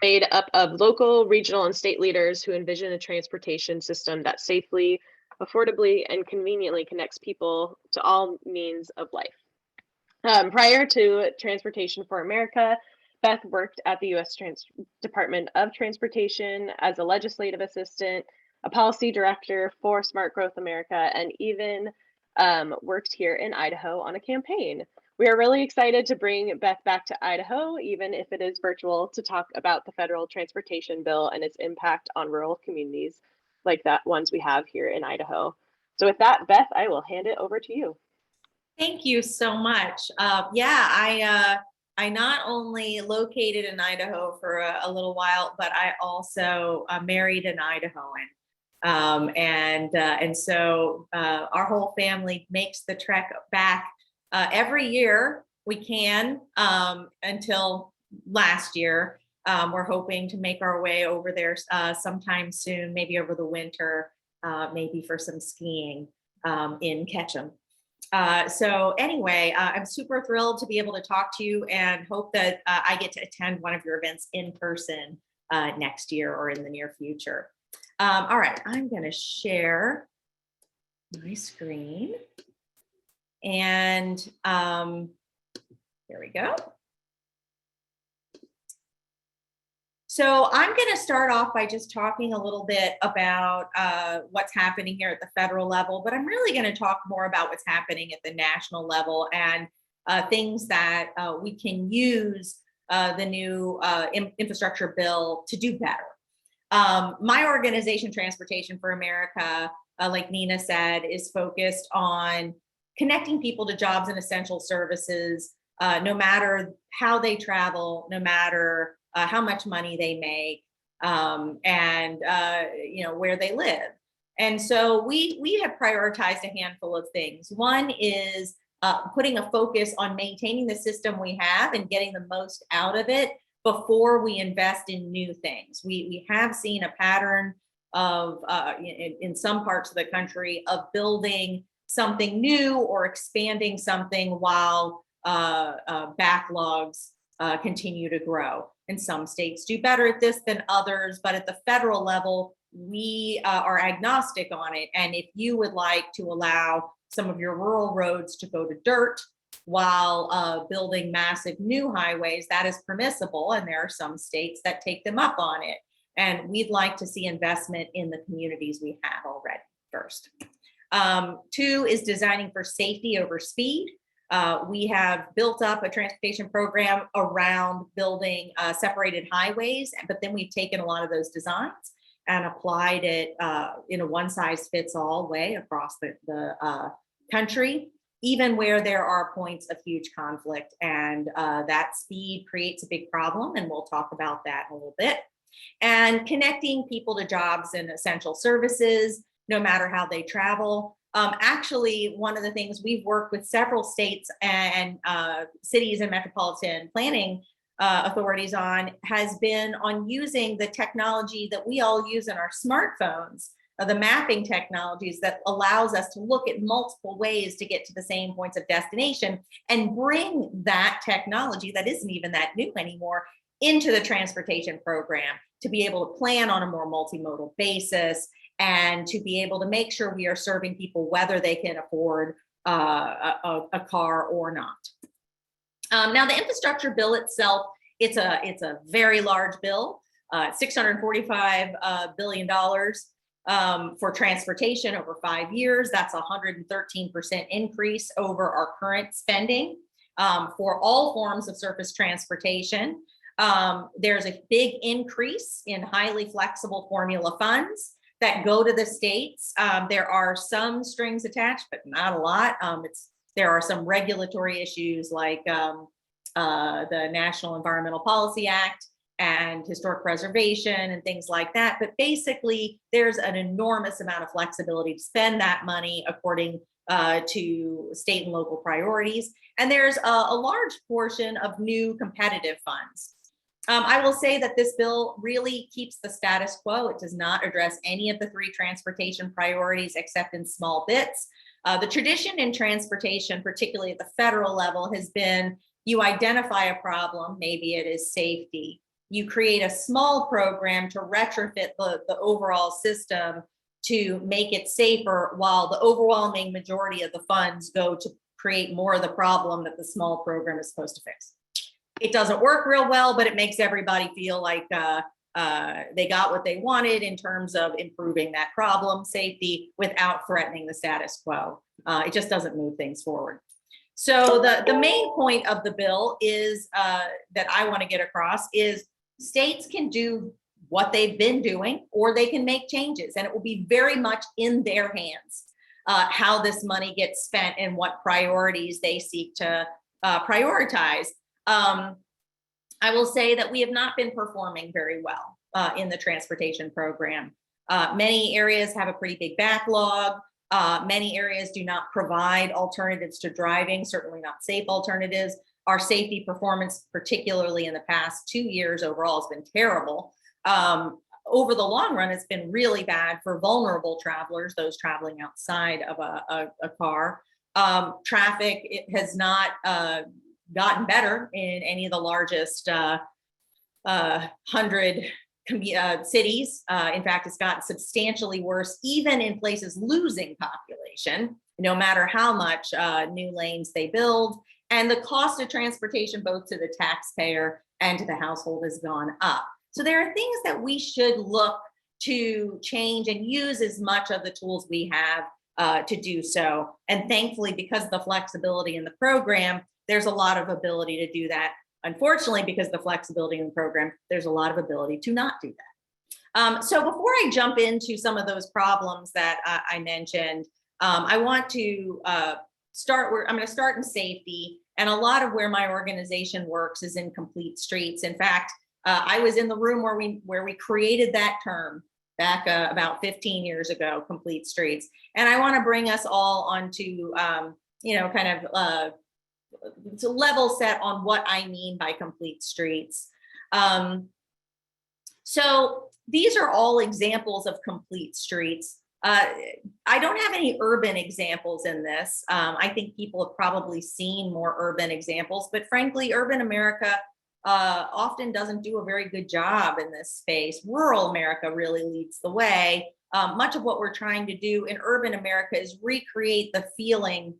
made up of local, regional, and state leaders who envision a transportation system that safely, affordably, and conveniently connects people to all means of life. Prior to Transportation for America, Beth worked at the U.S. Department of Transportation as a legislative assistant, a policy director for Smart Growth America, and even worked here in Idaho on a campaign. We are really excited to bring Beth back to Idaho, even if it is virtual, to talk about the federal transportation bill and its impact on rural communities like that ones we have here in Idaho. So with that, Beth, I will hand it over to you. Thank you so much. I not only located in Idaho for a little while, but I also married an Idahoan. And so our whole family makes the trek back every year we can until last year. We're hoping to make our way over there sometime soon, maybe over the winter, maybe for some skiing in Ketchum. So anyway, I'm super thrilled to be able to talk to you and hope that I get to attend one of your events in person next year or in the near future. All right, I'm going to share my screen. And there we go. So I'm going to start off by just talking a little bit about what's happening here at the federal level, but I'm really going to talk more about what's happening at the national level and things that we can use the new infrastructure bill to do better. My organization, Transportation for America, like Nina said, is focused on connecting people to jobs and essential services, no matter how they travel, no matter how much money they make, and where they live. And so we have prioritized a handful of things. One is putting a focus on maintaining the system we have and getting the most out of it before we invest in new things. We have seen a pattern of, in some parts of the country, of building something new or expanding something while backlogs continue to grow. And some states do better at this than others, but at the federal level, we are agnostic on it. And if you would like to allow some of your rural roads to go to dirt while building massive new highways, that is permissible. And there are some states that take them up on it. And we'd like to see investment in the communities we have already first. Two is designing for safety over speed. We have built up a transportation program around building separated highways, but then we've taken a lot of those designs and applied it in a one-size-fits-all way across the country, even where there are points of huge conflict. And that speed creates a big problem, and we'll talk about that in a little bit. And connecting people to jobs and essential services, no matter how they travel. Actually, one of the things we've worked with several states and cities and metropolitan planning authorities on has been on using the technology that we all use in our smartphones, the mapping technologies that allows us to look at multiple ways to get to the same points of destination and bring that technology that isn't even that new anymore into the transportation program to be able to plan on a more multimodal basis and to be able to make sure we are serving people whether they can afford a car or not. Now, the infrastructure bill itself, it's a very large bill, $645 billion for transportation over 5 years. That's a 113% increase over our current spending for all forms of surface transportation. There's a big increase in highly flexible formula funds that go to the states. There are some strings attached, but not a lot. There are some regulatory issues like the National Environmental Policy Act and historic preservation and things like that. But basically, there's an enormous amount of flexibility to spend that money according to state and local priorities. And there's a large portion of new competitive funds. I will say that this bill really keeps the status quo. It does not address any of the 3 transportation priorities except in small bits. The tradition in transportation, particularly at the federal level, has been You identify a problem, maybe it is safety. You create a small program to retrofit the overall system to make it safer, while the overwhelming majority of the funds go to create more of the problem that the small program is supposed to fix. It doesn't work real well, but it makes everybody feel like they got what they wanted in terms of improving that problem safety without threatening the status quo. It just doesn't move things forward. So the main point of the bill is that I want to get across is states can do what they've been doing, or they can make changes, and it will be very much in their hands how this money gets spent and what priorities they seek to prioritize. I will say that we have not been performing very well in the transportation program. Many areas have a pretty big backlog. Many areas do not provide alternatives to driving, certainly not safe alternatives. Our safety performance, particularly in the past 2 years overall, has been terrible. Over the long run, it's been really bad for vulnerable travelers, those traveling outside of a car. Traffic, it has not gotten better in any of the largest 100 cities. In fact, it's gotten substantially worse, even in places losing population, no matter how much new lanes they build. And the cost of transportation, both to the taxpayer and to the household, has gone up. So there are things that we should look to change and use as much of the tools we have to do so. And thankfully, because of the flexibility in the program, there's a lot of ability to do that. Unfortunately, because of the flexibility in the program, there's a lot of ability to not do that. So before I jump into some of those problems that I mentioned, I want to I'm going to start in safety. And a lot of where my organization works is in complete streets. In fact, I was in the room where we created that term back about 15 years ago, complete streets. And I want to bring us all onto, to level set on what I mean by complete streets. So these are all examples of complete streets. I don't have any urban examples in this. I think people have probably seen more urban examples, but frankly, urban America often doesn't do a very good job in this space. Rural America really leads the way. Much of what we're trying to do in urban America is recreate the feeling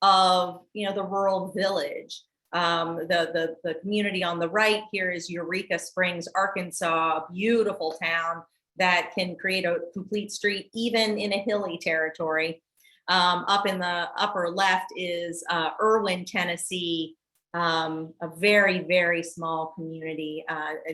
of, the rural village. The community on the right here is Eureka Springs, Arkansas, a beautiful town that can create a complete street even in a hilly territory. Up in the upper left is Irwin, Tennessee, a very, very small community.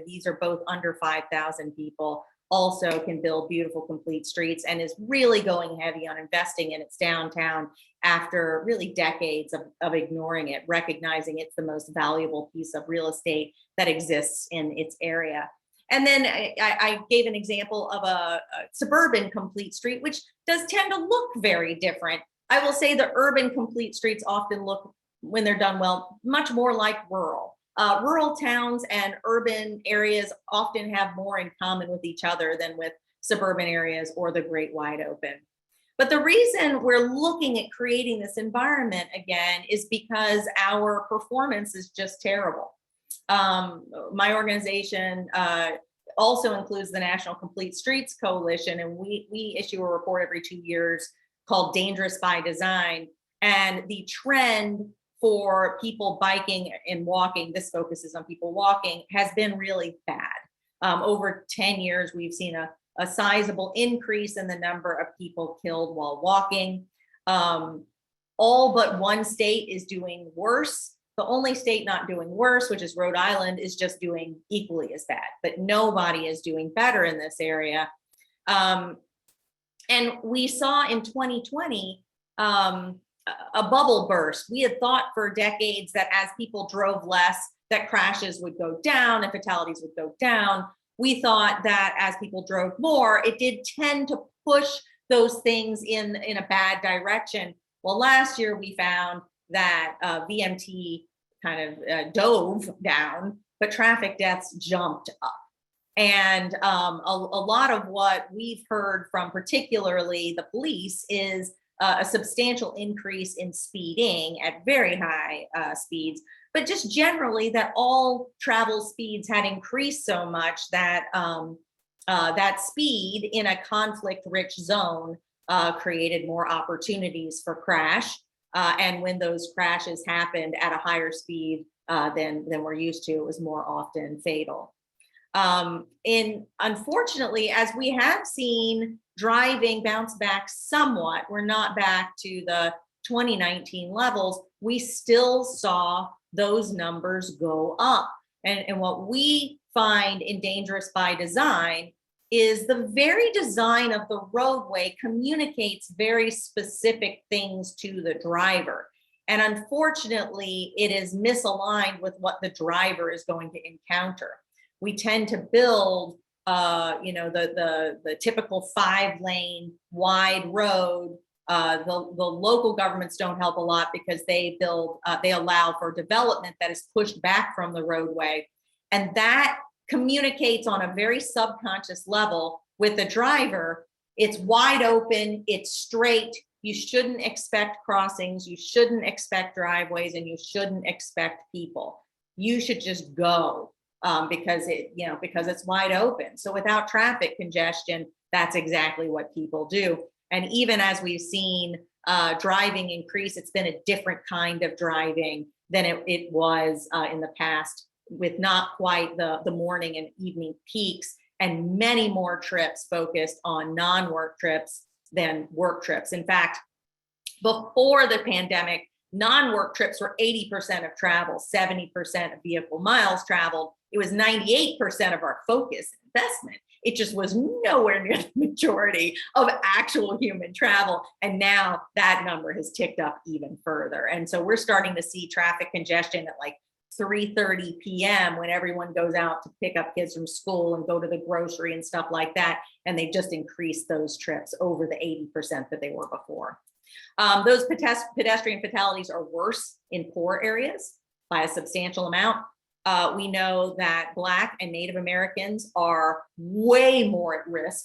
These are both under 5,000 people, also can build beautiful complete streets, and is really going heavy on investing in its downtown after really decades of ignoring it, recognizing it's the most valuable piece of real estate that exists in its area. And then I gave an example of a suburban complete street, which does tend to look very different. I will say the urban complete streets often look, when they're done well, much more like rural. Rural towns and urban areas often have more in common with each other than with suburban areas or the great wide open. But the reason we're looking at creating this environment again is because our performance is just terrible. My organization also includes the National Complete Streets Coalition, and we issue a report every 2 years called Dangerous by Design. And the trend for people biking and walking, this focuses on people walking, has been really bad. Over 10 years, we've seen a sizable increase in the number of people killed while walking. All but one state is doing worse. The only state not doing worse, which is Rhode Island, is just doing equally as bad, but nobody is doing better in this area. And we saw in 2020, a bubble burst. We had thought for decades that as people drove less, that crashes would go down and fatalities would go down. We thought that as people drove more, it did tend to push those things in a bad direction. Well, last year we found that VMT kind of dove down, but traffic deaths jumped up. And a lot of what we've heard from particularly the police is a substantial increase in speeding at very high speeds, but just generally that all travel speeds had increased so much that that speed in a conflict-rich zone created more opportunities for crash. And when those crashes happened at a higher speed than we're used to, it was more often fatal. Unfortunately, as we have seen driving bounce back somewhat, we're not back to the 2019 levels, we still saw those numbers go up. And what we find in Dangerous by Design is the very design of the roadway communicates very specific things to the driver. And unfortunately, it is misaligned with what the driver is going to encounter. We tend to build, the typical 5-lane wide road. The local governments don't help a lot because they allow for development that is pushed back from the roadway. And that communicates on a very subconscious level with the driver. It's wide open, it's straight. You shouldn't expect crossings, you shouldn't expect driveways, and you shouldn't expect people. You should just go because it's wide open. So without traffic congestion, that's exactly what people do. And even as we've seen driving increase, it's been a different kind of driving than it was in the past, with not quite the morning and evening peaks, and many more trips focused on non-work trips than work trips. In fact, before the pandemic, non-work trips were 80% of travel, 70% of vehicle miles traveled. It was 98% of our focus investment. It just was nowhere near the majority of actual human travel. And now that number has ticked up even further. And so we're starting to see traffic congestion at like 3:30 p.m. when everyone goes out to pick up kids from school and go to the grocery and stuff like that. And they just increased those trips over the 80% that they were before. Those pedestrian fatalities are worse in poor areas by a substantial amount. We know that Black and Native Americans are way more at risk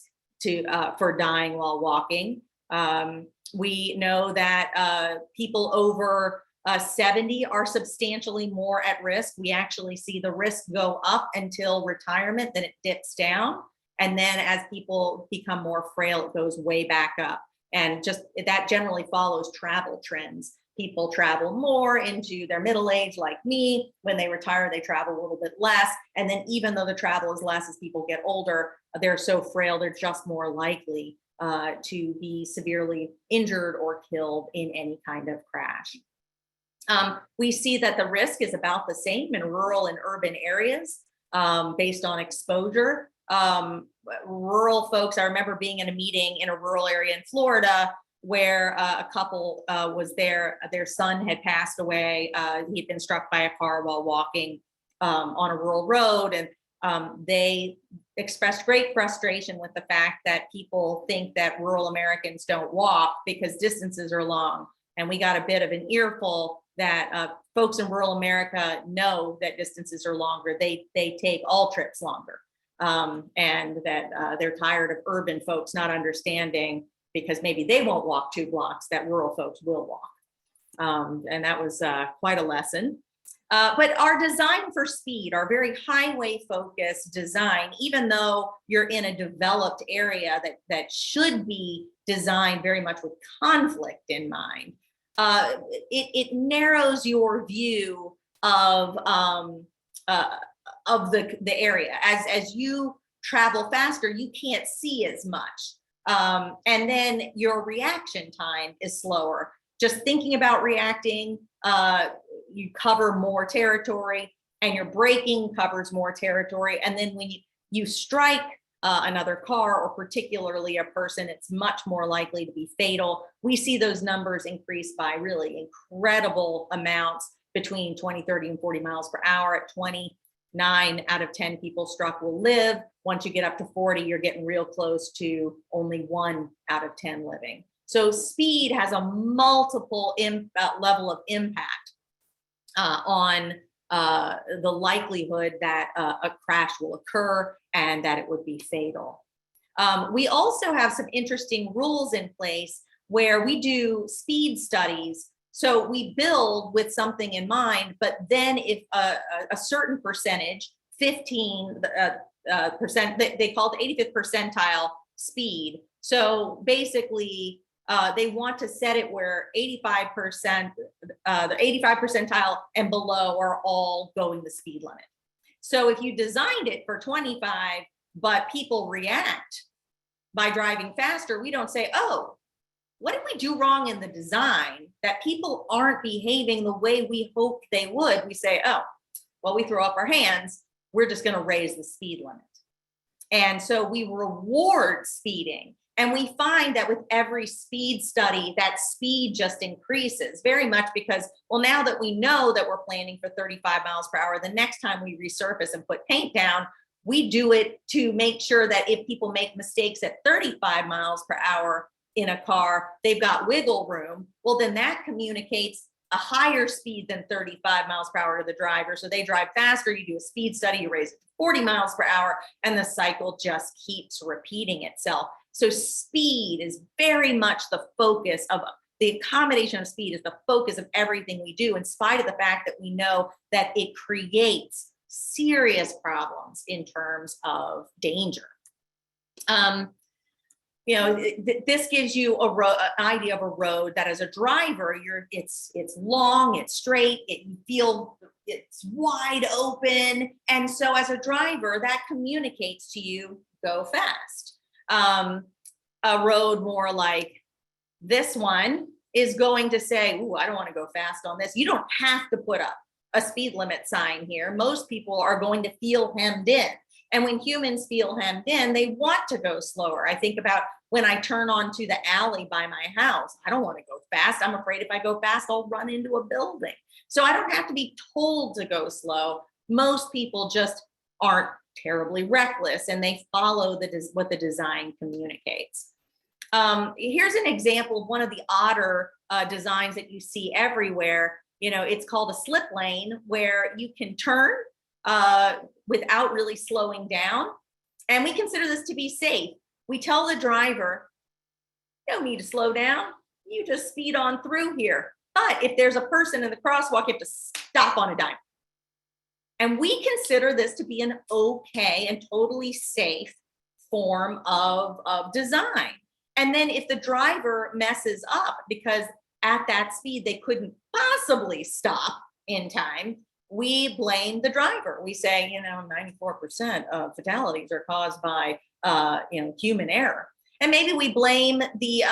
for dying while walking. We know that people over 70 are substantially more at risk. We actually see the risk go up until retirement, then it dips down. And then as people become more frail, it goes way back up. And just that generally follows travel trends. People travel more into their middle age, like me. When they retire, they travel a little bit less. And then even though the travel is less as people get older, they're so frail, they're just more likely to be severely injured or killed in any kind of crash. We see that the risk is about the same in rural and urban areas based on exposure. Rural folks, I remember being in a meeting in a rural area in Florida where a couple was there. Their son had passed away. He'd been struck by a car while walking on a rural road. And they expressed great frustration with the fact that people think that rural Americans don't walk because distances are long. And we got a bit of an earful that folks in rural America know that distances are longer. They take all trips longer. And that they're tired of urban folks not understanding because maybe they won't walk 2 blocks, that rural folks will walk. And that was quite a lesson. But our design for speed, our very highway focused design, even though you're in a developed area that should be designed very much with conflict in mind, it narrows your view of the area. As you travel faster, you can't see as much. And then your reaction time is slower. Just thinking about reacting, you cover more territory, and your braking covers more territory. And then when you strike another car, or particularly a person, it's much more likely to be fatal. We see those numbers increase by really incredible amounts between 20, 30, and 40 miles per hour. At 20, 9 out of 10 people struck will live. Once you get up to 40, you're getting real close to only 1 out of 10 living. So speed has a multiple level of impact on the likelihood that a crash will occur and that it would be fatal. We also have some interesting rules in place where we do speed studies So we build with something in mind, but then if a certain percentage, 15% they call it 85th percentile speed. So basically, they want to set it where 85%, the 85 percentile and below are all going the speed limit. So if you designed it for 25, but people react by driving faster, we don't say, oh, what did we do wrong in the design that people aren't behaving the way we hoped they would? We say, oh, well, we throw up our hands. We're just going to raise the speed limit. And so we reward speeding. And we find that with every speed study, that speed just increases very much because, well, now that we know that we're planning for 35 miles per hour, the next time we resurface and put paint down, we do it to make sure that if people make mistakes at 35 miles per hour in a car, they've got wiggle room. Well, then that communicates a higher speed than 35 miles per hour to the driver. So they drive faster, you do a speed study, you raise it to 40 miles per hour, and the cycle just keeps repeating itself. So speed is very much the focus of the accommodation of speed is the focus of everything we do, in spite of the fact that we know that it creates serious problems in terms of danger. This gives you an idea of a road that as a driver, it's long, it's straight, you feel it's wide open. And so as a driver, that communicates to you, go fast. A road more like this one is going to say, ooh, I don't want to go fast on this. You don't have to put up a speed limit sign here. Most people are going to feel hemmed in. And when humans feel hemmed in, they want to go slower. I think about when I turn onto the alley by my house. I don't want to go fast. I'm afraid if I go fast, I'll run into a building. So I don't have to be told to go slow. Most people just aren't terribly reckless and they follow what the design communicates. Here's an example of one of the odder designs that you see everywhere. It's called a slip lane, where you can turn without really slowing down. And we consider this to be safe. We tell the driver, you don't need to slow down. You just speed on through here. But if there's a person in the crosswalk, you have to stop on a dime. And we consider this to be an okay and totally safe form of design. And then if the driver messes up because at that speed they couldn't possibly stop in time, we blame the driver. We say, 94% of fatalities are caused by, human error. And maybe we blame the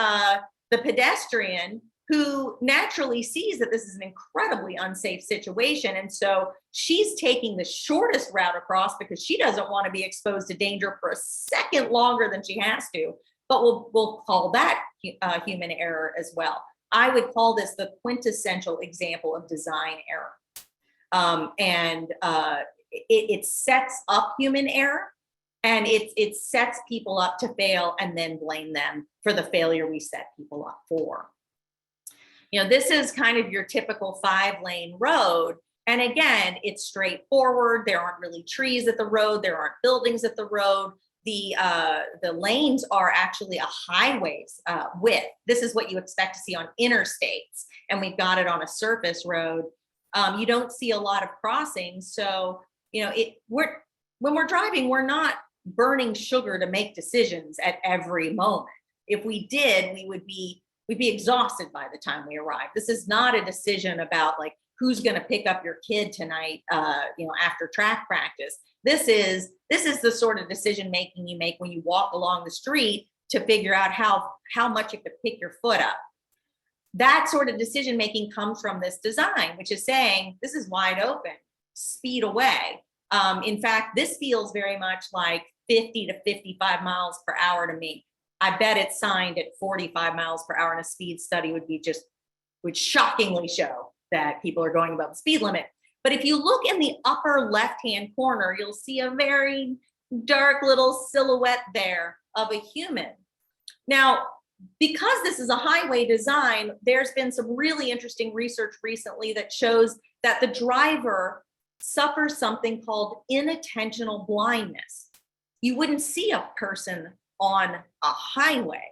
pedestrian who naturally sees that this is an incredibly unsafe situation. And so she's taking the shortest route across because she doesn't want to be exposed to danger for a second longer than she has to. But we'll call that human error as well. I would call this the quintessential example of design error. It sets up human error, and it sets people up to fail and then blame them for the failure we set people up for. This is kind of your typical 5-lane road. And again, it's straightforward. There aren't really trees at the road. There aren't buildings at the road. The lanes are actually a highway's width. This is what you expect to see on interstates. And we've got it on a surface road. You don't see a lot of crossings. So, when we're driving, we're not burning sugar to make decisions at every moment. If we did, we'd be exhausted by the time we arrive. This is not a decision about like who's going to pick up your kid tonight, after track practice. This is the sort of decision making you make when you walk along the street to figure out how much you could pick your foot up. That sort of decision making comes from this design, which is saying this is wide open, speed away. In fact, this feels very much like 50 to 55 miles per hour to me. I bet it's signed at 45 miles per hour, and a speed study would shockingly show that people are going above the speed limit. But if you look in the upper left-hand corner, you'll see a very dark little silhouette there of a human. Now, because this is a highway design, there's been some really interesting research recently that shows that the driver suffers something called inattentional blindness. You wouldn't see a person on a highway.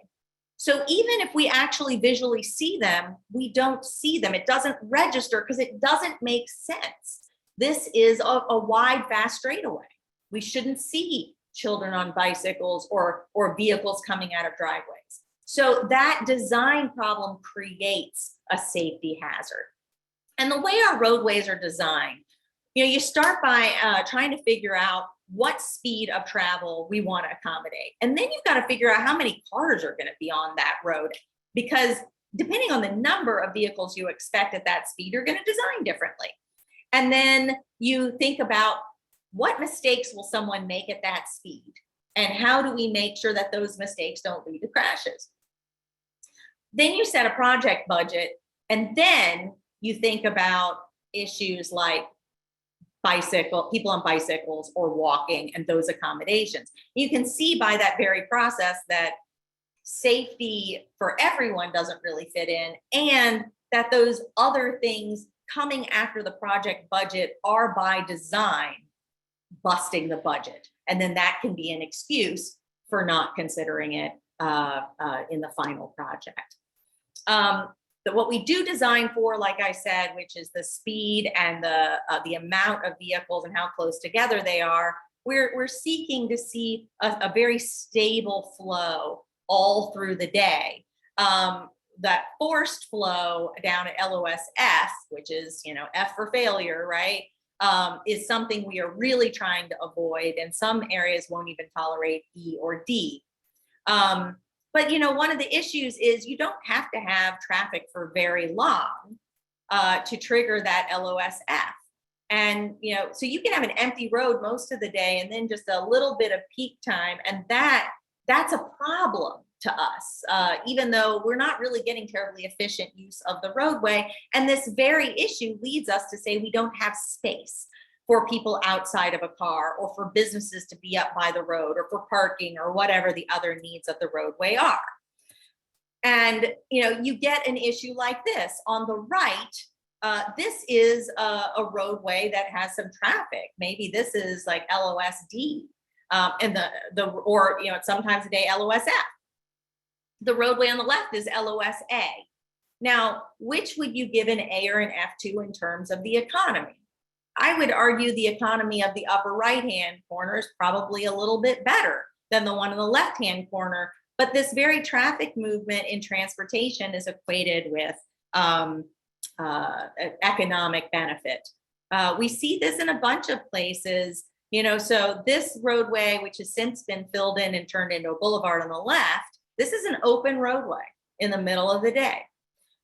So even if we actually visually see them, we don't see them. It doesn't register because it doesn't make sense. This is a wide, fast straightaway. We shouldn't see children on bicycles or vehicles coming out of driveways. So that design problem creates a safety hazard. And the way our roadways are designed, you start by trying to figure out what speed of travel we want to accommodate. And then you've got to figure out how many cars are going to be on that road, because depending on the number of vehicles you expect at that speed, you're going to design differently. And then you think about what mistakes will someone make at that speed, and how do we make sure that those mistakes don't lead to crashes. Then you set a project budget, and then you think about issues like people on bicycles or walking and those accommodations. You can see by that very process that safety for everyone doesn't really fit in, and that those other things coming after the project budget are by design busting the budget. And then that can be an excuse for not considering it in the final project. What we do design for, like I said, which is the speed and the amount of vehicles and how close together they are, we're seeking to see a very stable flow all through the day. That forced flow down at LOSF, which is, F for failure, right, is something we are really trying to avoid, and some areas won't even tolerate E or D. But one of the issues is you don't have to have traffic for very long to trigger that LOSF. And so you can have an empty road most of the day and then just a little bit of peak time, and that's a problem to us, even though we're not really getting terribly efficient use of the roadway. And this very issue leads us to say we don't have space for people outside of a car, or for businesses to be up by the road, or for parking, or whatever the other needs of the roadway are. And you get an issue like this. On the right, this is a roadway that has some traffic. Maybe this is like LOSD, and or sometimes a day LOSF. The roadway on the left is LOSA. Now, which would you give an A or an F to in terms of the economy? I would argue the economy of the upper right-hand corner is probably a little bit better than the one in the left-hand corner, but this very traffic movement in transportation is equated with economic benefit. We see this in a bunch of places, so this roadway, which has since been filled in and turned into a boulevard on the left, this is an open roadway in the middle of the day.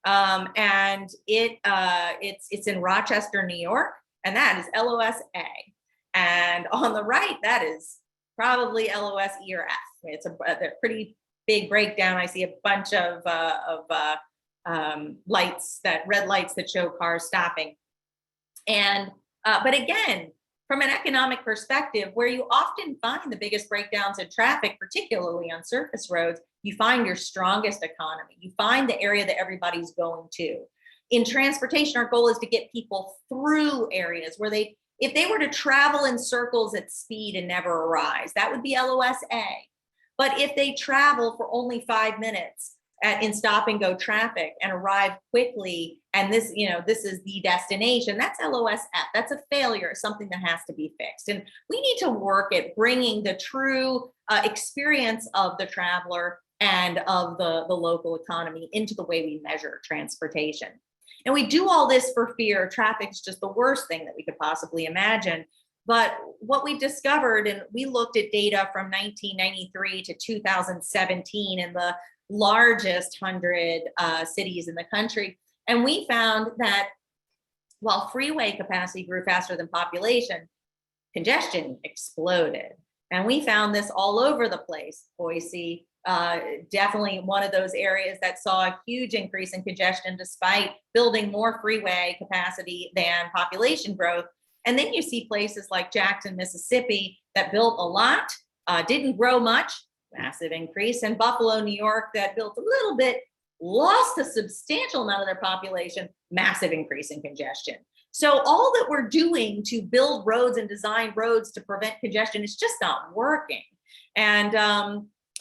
And it's in Rochester, New York, and that is LOSA. And on the right, that is probably LOSE or F. It's a pretty big breakdown. I see a bunch of lights, red lights that show cars stopping. And but again, from an economic perspective, where you often find the biggest breakdowns in traffic, particularly on surface roads, you find your strongest economy. You find the area that everybody's going to. In transportation, our goal is to get people through areas where if they were to travel in circles at speed and never arise, that would be LOSA. But if they travel for only 5 minutes in stop and go traffic and arrive quickly, and this is the destination, that's LOSF. That's a failure, something that has to be fixed. And we need to work at bringing the true experience of the traveler and of the local economy into the way we measure transportation. And we do all this for fear. Traffic is just the worst thing that we could possibly imagine. But what we discovered, and we looked at data from 1993 to 2017 in the largest 100 cities in the country, and we found that while freeway capacity grew faster than population, congestion exploded. And we found this all over the place. Boise, definitely one of those areas that saw a huge increase in congestion despite building more freeway capacity than population growth. And then you see places like Jackson, Mississippi that built a lot, didn't grow much, massive increase, and Buffalo, New York that built a little bit, lost a substantial amount of their population, massive increase in congestion. So all that we're doing to build roads and design roads to prevent congestion is just not working. And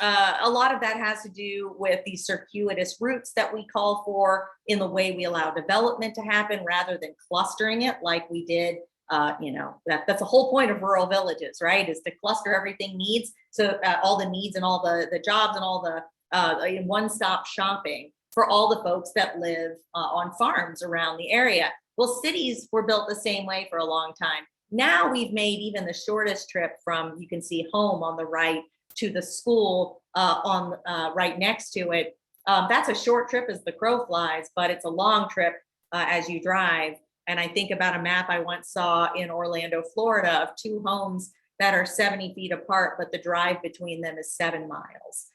A lot of that has to do with these circuitous routes that we call for in the way we allow development to happen rather than clustering it like we did. That's the whole point of rural villages, right? Is to cluster everything needs. So all the needs and all the jobs and all the one-stop shopping for all the folks that live on farms around the area. Well, cities were built the same way for a long time. Now we've made even the shortest trip from, you can see home on the right, to the school on right next to it. That's a short trip as the crow flies, but it's a long trip as you drive. And I think about a map I once saw in Orlando, Florida, of two homes that are 70 feet apart, but the drive between them is 7 miles.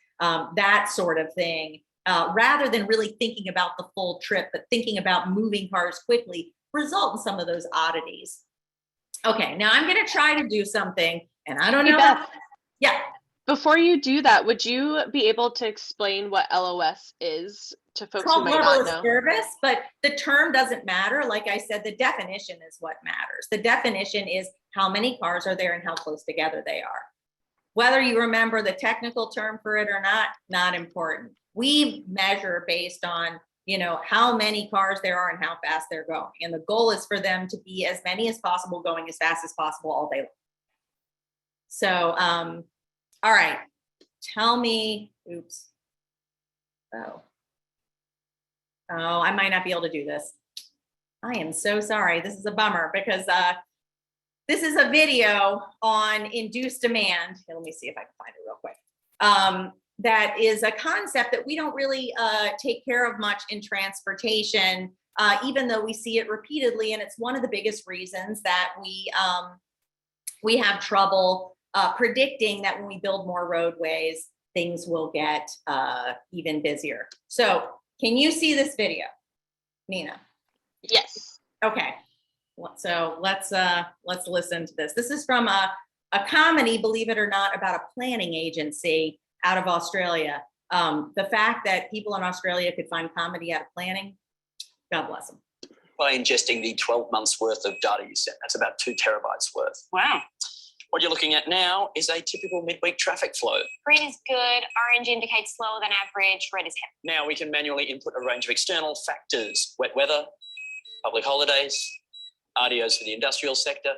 That sort of thing, rather than really thinking about the full trip, but thinking about moving cars quickly, result in some of those oddities. Okay, now I'm going to try to do something, and I don't know. Beth, yeah. Before you do that, would you be able to explain what LOS is to folks It's who called might level not of know? service, but the term doesn't matter. Like I said, the definition is what matters. The definition is how many cars are there and how close together they are. Whether you remember the technical term for it or not important. We measure based on, how many cars there are and how fast they're going. And the goal is for them to be as many as possible, going as fast as possible all day long. So, all right, tell me, oops. Oh, I might not be able to do this. I am so sorry. This is a bummer because this is a video on induced demand. Here, let me see if I can find it real quick. That is a concept that we don't really take care of much in transportation, even though we see it repeatedly. And it's one of the biggest reasons that we have trouble predicting that when we build more roadways, things will get even busier. So can you see this video, Nina? Yes. Okay. So let's listen to this. This is from a comedy, believe it or not, about a planning agency out of Australia. The fact that people in Australia could find comedy out of planning, God bless them. By ingesting the 12 months worth of data you sent, that's about 2 terabytes worth. Wow. What you're looking at now is a typical midweek traffic flow. Green is good, orange indicates slower than average, red is heavy. Now we can manually input a range of external factors: wet weather, public holidays, RDOs for the industrial sector.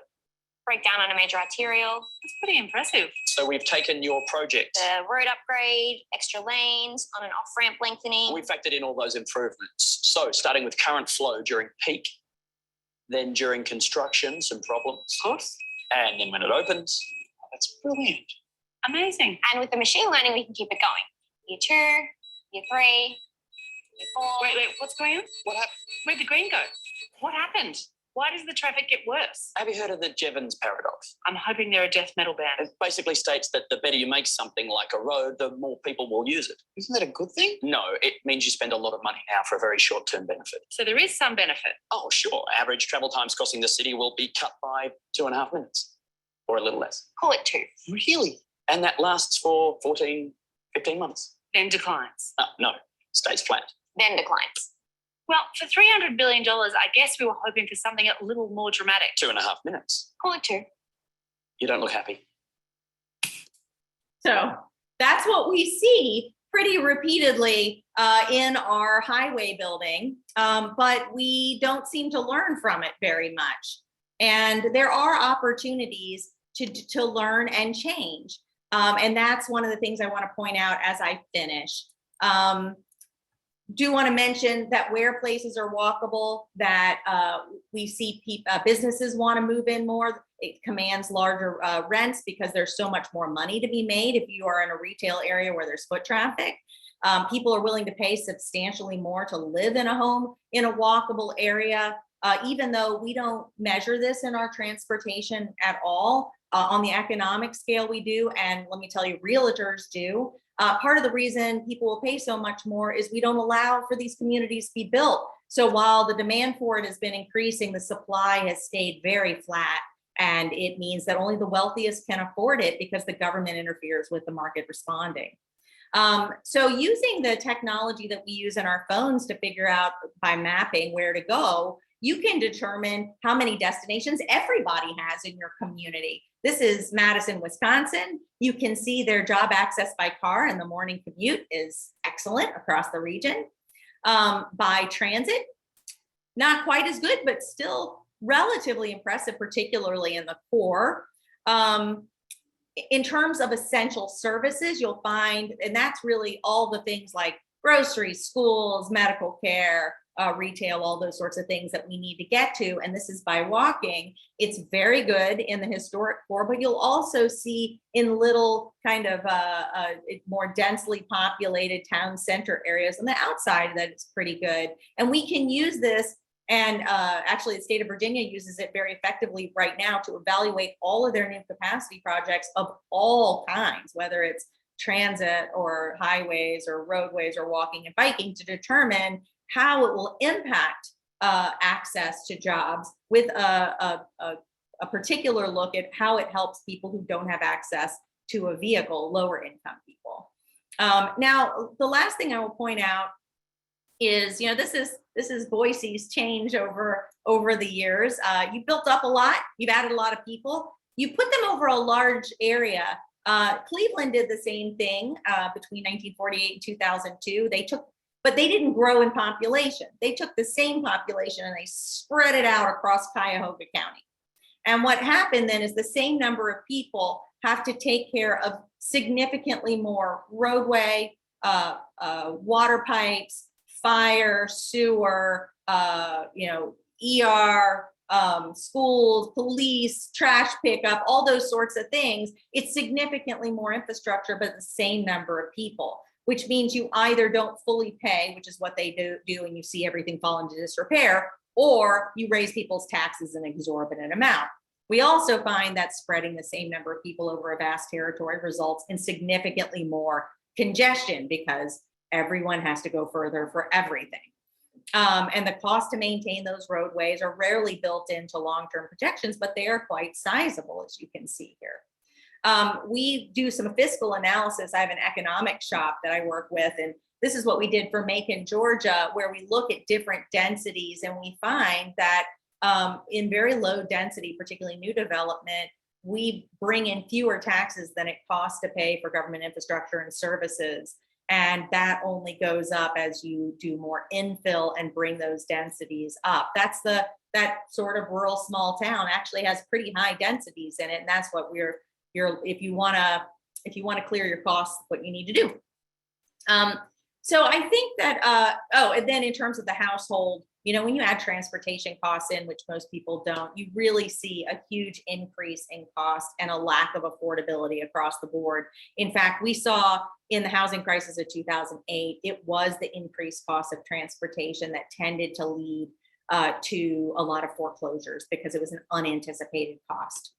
Breakdown on a major arterial. That's pretty impressive. So we've taken your project. The road upgrade, extra lanes, on and off ramp lengthening. We factored in all those improvements. So starting with current flow during peak, then during construction, some problems. Of course. And then when it opens, that's brilliant. Amazing. And with the machine learning, we can keep it going. Year 2, year 3, year 4. Wait, what's going on? What happened? Where'd the green go? What happened? Why does the traffic get worse? Have you heard of the Jevons paradox? I'm hoping they're a death metal band. It basically states that the better you make something like a road, the more people will use it. Isn't that a good thing? No, it means you spend a lot of money now for a very short-term benefit. So there is some benefit. Oh, sure. Average travel times crossing the city will be cut by 2.5 minutes or a little less. Call it 2. Really? And that lasts for 14, 15 months? Then declines. No, stays flat. Then declines. Well, for $300 billion, I guess we were hoping for something a little more dramatic. 2.5 minutes. Call it 2. You don't look happy. So that's what we see pretty repeatedly in our highway building, but we don't seem to learn from it very much. And there are opportunities to learn and change. And that's one of the things I want to point out as I finish. Do want to mention that where places are walkable, that we see businesses want to move in more. It commands larger rents because there's so much more money to be made if you are in a retail area where there's foot traffic. People are willing to pay substantially more to live in a home in a walkable area, even though we don't measure this in our transportation at all. On the economic scale we do, and let me tell you, realtors do. Part of the reason people will pay so much more is we don't allow for these communities to be built. So while the demand for it has been increasing, the supply has stayed very flat. And it means that only the wealthiest can afford it because the government interferes with the market responding. So using the technology that we use in our phones to figure out by mapping where to go, you can determine how many destinations everybody has in your community. This is Madison, Wisconsin. You can see their job access by car and the morning commute is excellent across the region. By transit, not quite as good, but still relatively impressive, particularly in the core. In terms of essential services, you'll find, and that's really all the things like groceries, schools, medical care, retail, all those sorts of things that we need to get to. And this is by walking. It's very good in the historic core, but you'll also see in little kind of more densely populated town center areas on the outside that it's pretty good. And we can use this. And actually, the state of Virginia uses it very effectively right now to evaluate all of their new capacity projects of all kinds, whether it's transit or highways or roadways or walking and biking, to determine how it will impact access to jobs with a particular look at how it helps people who don't have access to a vehicle, lower income people. Now, the last thing I will point out is, this is Boise's change over the years. You built up a lot, you've added a lot of people, you put them over a large area. Cleveland did the same thing between 1948 and 2002. But they didn't grow in population. They took the same population and they spread it out across Cuyahoga County. And what happened then is the same number of people have to take care of significantly more roadway, water pipes, fire, sewer, ER, schools, police, trash pickup, all those sorts of things. It's significantly more infrastructure, but the same number of people, which means you either don't fully pay, which is what they do, and you see everything fall into disrepair, or you raise people's taxes an exorbitant amount. We also find that spreading the same number of people over a vast territory results in significantly more congestion because everyone has to go further for everything. And the cost to maintain those roadways are rarely built into long-term projections, but they are quite sizable, as you can see here. We do some fiscal analysis. I have an economic shop that I work with, and this is what we did for Macon, Georgia, where we look at different densities, and we find that in very low density, particularly new development, we bring in fewer taxes than it costs to pay for government infrastructure and services. And that only goes up as you do more infill and bring those densities up. That sort of rural small town actually has pretty high densities in it, and that's what if you want to clear your costs, what you need to do. So I think that, and then in terms of the household, when you add transportation costs in, which most people don't, you really see a huge increase in cost and a lack of affordability across the board. In fact, we saw in the housing crisis of 2008, it was the increased cost of transportation that tended to lead to a lot of foreclosures because it was an unanticipated cost.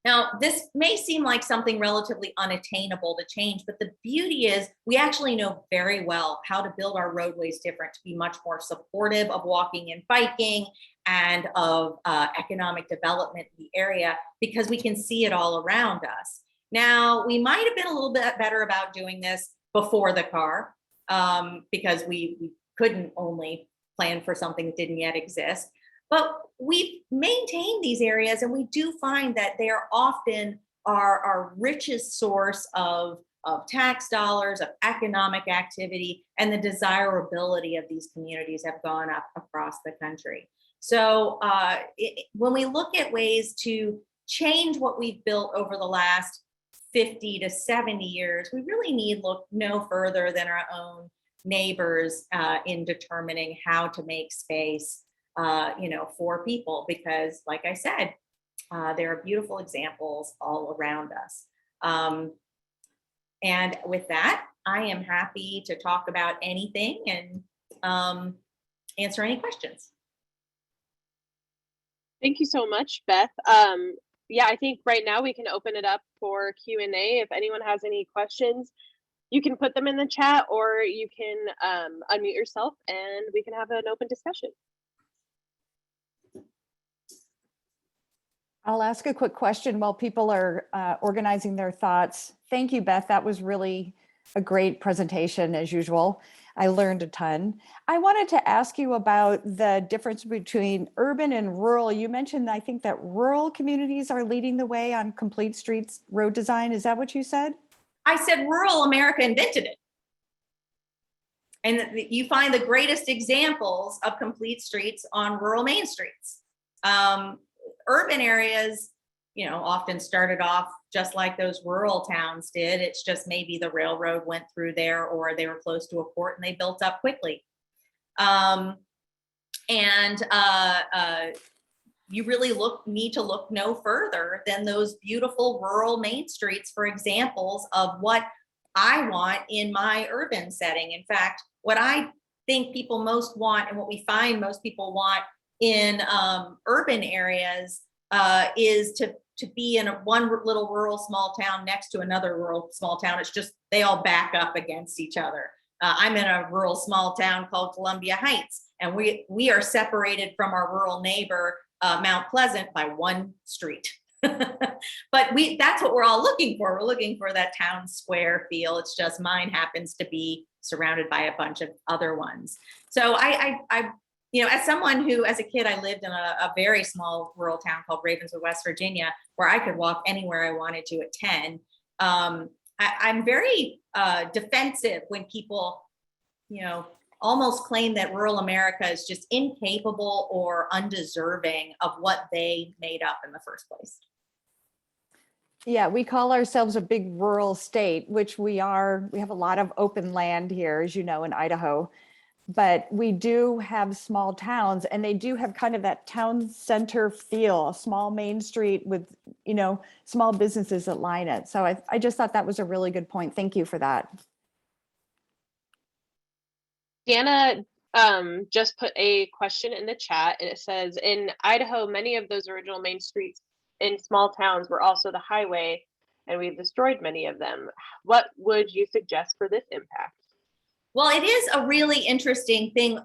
Now, this may seem like something relatively unattainable to change, but the beauty is we actually know very well how to build our roadways different to be much more supportive of walking and biking and of economic development in the area because we can see it all around us. Now, we might have been a little bit better about doing this before the car because we couldn't only plan for something that didn't yet exist. But we've maintained these areas, and we do find that they are often our richest source of tax dollars, of economic activity, and the desirability of these communities have gone up across the country. So when we look at ways to change what we've built over the last 50 to 70 years, we really need look no further than our own neighbors in determining how to make space for people, because like I said, there are beautiful examples all around us. And with that, I am happy to talk about anything and answer any questions. Thank you so much, Beth. Yeah, I think right now we can open it up for Q&A. If anyone has any questions, you can put them in the chat, or you can unmute yourself and we can have an open discussion. I'll ask a quick question while people are organizing their thoughts. Thank you, Beth. That was really a great presentation as usual. I learned a ton. I wanted to ask you about the difference between urban and rural. You mentioned, I think, that rural communities are leading the way on complete streets road design. Is that what you said? I said rural America invented it. And you find the greatest examples of complete streets on rural main streets. Urban areas, often started off just like those rural towns did. It's just maybe the railroad went through there, or they were close to a port and they built up quickly. You really need to look no further than those beautiful rural main streets for examples of what I want in my urban setting. In fact, what I think people most want, and what we find most people want in urban areas, is to be in one little rural small town next to another rural small town. It's just they all back up against each other. I'm in a rural small town called Columbia Heights, and we are separated from our rural neighbor, Mount Pleasant, by one street. But that's what we're all looking for. We're looking for that town square feel. It's just mine happens to be surrounded by a bunch of other ones. So I as someone who, as a kid, I lived in a very small rural town called Ravenswood, West Virginia, where I could walk anywhere I wanted to at 10. I'm very defensive when people, almost claim that rural America is just incapable or undeserving of what they made up in the first place. Yeah, we call ourselves a big rural state, which we are. We have a lot of open land here, as you know, in Idaho. But we do have small towns, and they do have kind of that town center feel, a small main street with, small businesses that line it. So I just thought that was a really good point. Thank you for that. Deanna just put a question in the chat, and it says, in Idaho, many of those original main streets in small towns were also the highway, and we've destroyed many of them. What would you suggest for this impact? Well, it is a really interesting thing.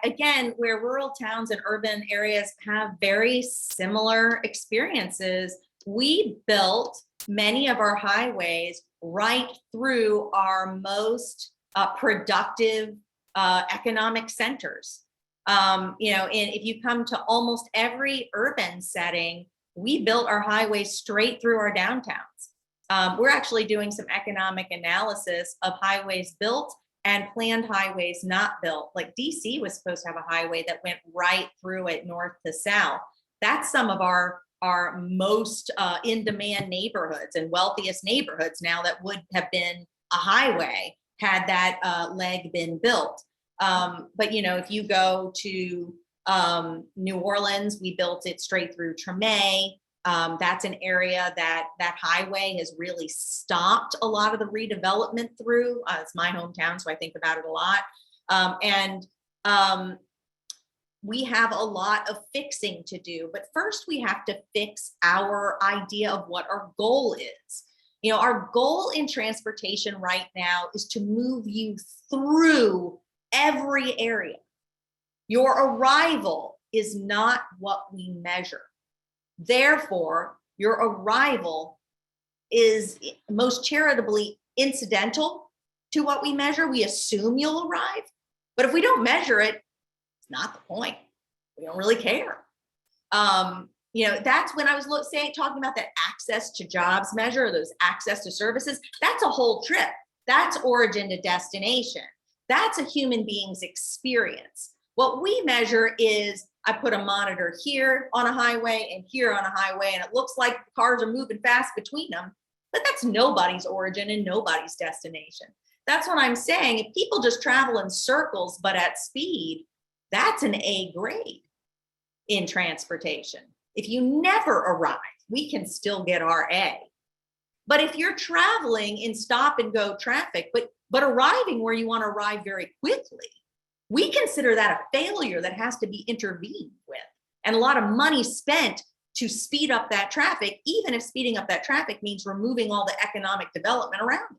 Again, where rural towns and urban areas have very similar experiences, we built many of our highways right through our most productive economic centers. If you come to almost every urban setting, we built our highways straight through our downtowns. We're actually doing some economic analysis of highways built and planned highways not built. Like DC was supposed to have a highway that went right through it north to south. That's some of our most in-demand neighborhoods and wealthiest neighborhoods now that would have been a highway had that leg been built. But if you go to New Orleans, we built it straight through Treme. That's an area that highway has really stopped a lot of the redevelopment through. It's my hometown, so I think about it a lot. We have a lot of fixing to do, but first we have to fix our idea of what our goal is. Our goal in transportation right now is to move you through every area. Your arrival is not what we measure. Therefore, your arrival is most charitably incidental to what we measure. We assume you'll arrive, but if we don't measure it, it's not the point. We don't really care. That's when I was talking about that access to jobs measure, those access to services. That's a whole trip. That's origin to destination. That's a human being's experience. What we measure is I put a monitor here on a highway and here on a highway, and it looks like cars are moving fast between them, but that's nobody's origin and nobody's destination. That's what I'm saying. If people just travel in circles, but at speed, that's an A grade in transportation. If you never arrive, we can still get our A. But if you're traveling in stop and go traffic, but arriving where you want to arrive very quickly, we consider that a failure that has to be intervened with, and a lot of money spent to speed up that traffic, even if speeding up that traffic means removing all the economic development around it.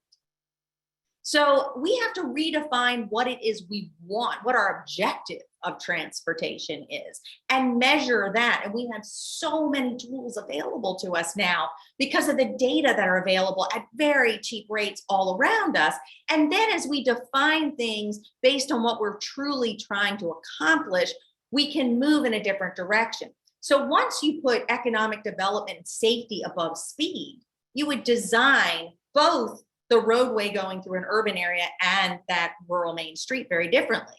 So we have to redefine what it is we want, what our objective of transportation is, and measure that. And we have so many tools available to us now because of the data that are available at very cheap rates all around us. And then as we define things based on what we're truly trying to accomplish, we can move in a different direction. So once you put economic development and safety above speed, you would design both the roadway going through an urban area and that rural main street very differently.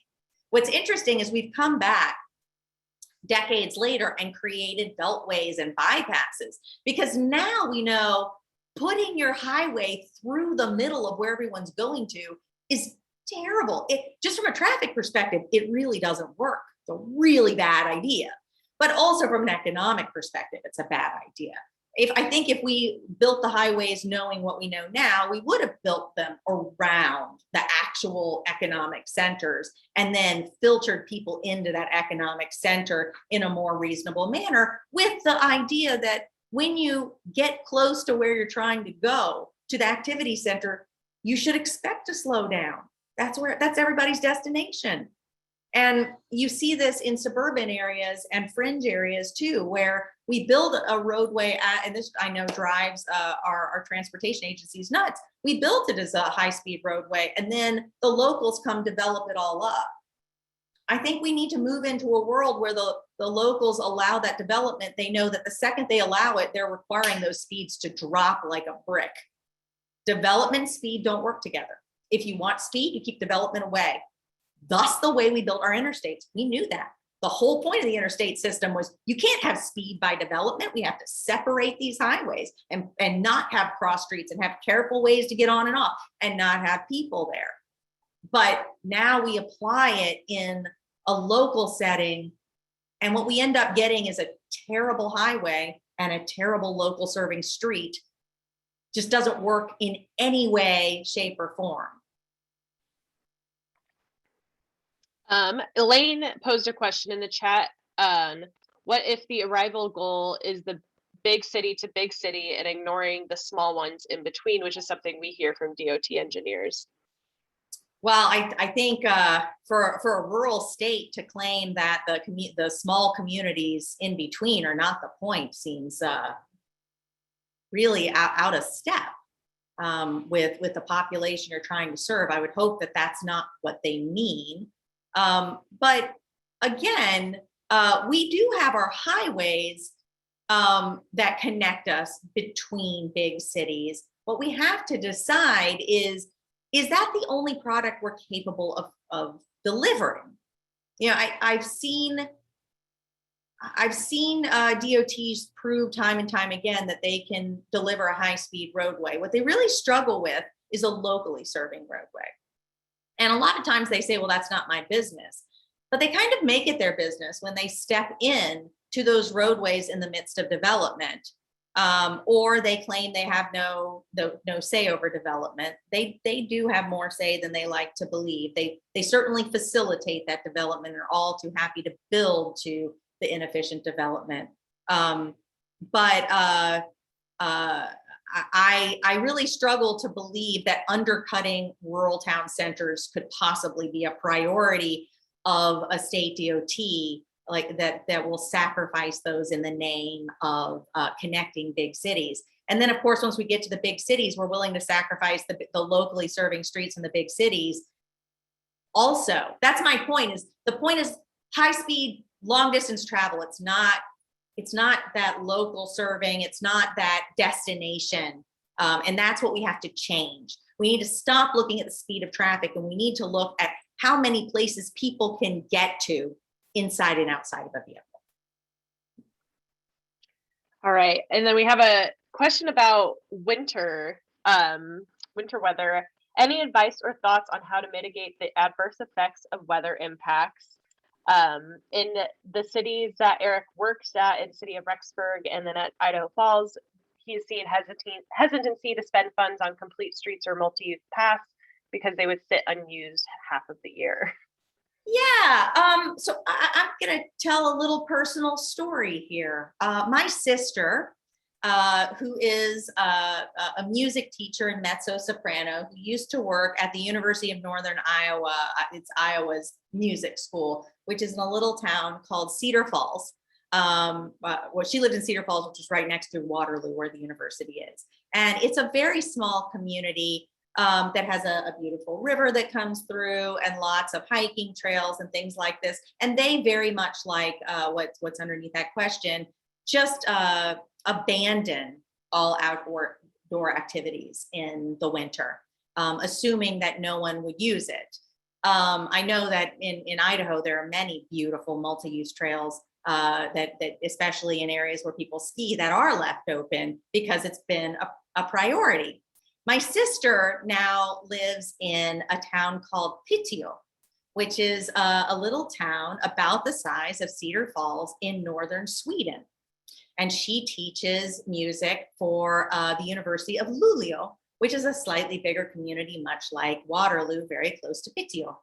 What's interesting is we've come back decades later and created beltways and bypasses, because now we know putting your highway through the middle of where everyone's going to is terrible. Just from a traffic perspective, it really doesn't work. It's a really bad idea. But also from an economic perspective, it's a bad idea. I think if we built the highways knowing what we know now, we would have built them around the actual economic centers and then filtered people into that economic center in a more reasonable manner, with the idea that when you get close to where you're trying to go, to the activity center, you should expect to slow down. That's everybody's destination. And you see this in suburban areas and fringe areas too, where we build a roadway and this I know drives our transportation agencies nuts. We built it as a high-speed roadway, and then the locals come develop it all up. I think we need to move into a world where the locals allow that development. They know that the second they allow it, they're requiring those speeds to drop like a brick. Development and speed don't work together. If you want speed, you keep development away. Thus, the way we built our interstates, we knew that. The whole point of the interstate system was you can't have speed by development. We have to separate these highways and not have cross streets and have careful ways to get on and off and not have people there. But now we apply it in a local setting, and what we end up getting is a terrible highway and a terrible local serving street. Just doesn't work in any way, shape, or form. Elaine posed a question in the chat. What if the arrival goal is the big city to big city and ignoring the small ones in between, which is something we hear from DOT engineers? Well, I think for a rural state to claim that the small communities in between are not the point seems really out of step with the population you're trying to serve. I would hope that that's not what they mean. But again, we do have our highways that connect us between big cities. What we have to decide is that the only product we're capable of delivering? You know, I've seen DOTs prove time and time again that they can deliver a high-speed roadway. What they really struggle with is a locally serving roadway. And a lot of times they say, well, that's not my business. But they kind of make it their business when they step in to those roadways in the midst of development, or they claim they have no say over development. They do have more say than they like to believe. They certainly facilitate that development and are all too happy to build to the inefficient development. But I really struggle to believe that undercutting rural town centers could possibly be a priority of a state DOT like that will sacrifice those in the name of connecting big cities. And then, of course, once we get to the big cities, we're willing to sacrifice the locally serving streets in the big cities. Also, that's my point. The point is high speed, long distance travel. It's not that local serving. It's not that destination. And that's what we have to change. We need to stop looking at the speed of traffic, and we need to look at how many places people can get to inside and outside of a vehicle. All right. And then we have a question about winter weather. Any advice or thoughts on how to mitigate the adverse effects of weather impacts? In the cities that Eric works at, in the city of Rexburg and then at Idaho Falls, he's seen hesitancy to spend funds on complete streets or multi-use paths because they would sit unused half of the year. Yeah, so I'm going to tell a little personal story here. My sister who is a music teacher and mezzo-soprano who used to work at the University of Northern Iowa. It's Iowa's music school, which is in a little town called Cedar Falls. Well, she lived in Cedar Falls, which is right next to Waterloo, where the university is. And it's a very small community that has a beautiful river that comes through and lots of hiking trails and things like this. And they very much like what's underneath that question, just abandon all outdoor activities in the winter, assuming that no one would use it. I know that in Idaho, there are many beautiful multi-use trails that especially in areas where people ski, that are left open because it's been a priority. My sister now lives in a town called Piteå, which is a little town about the size of Cedar Falls in northern Sweden. And she teaches music for the University of Luleå, which is a slightly bigger community, much like Waterloo, very close to Piteå.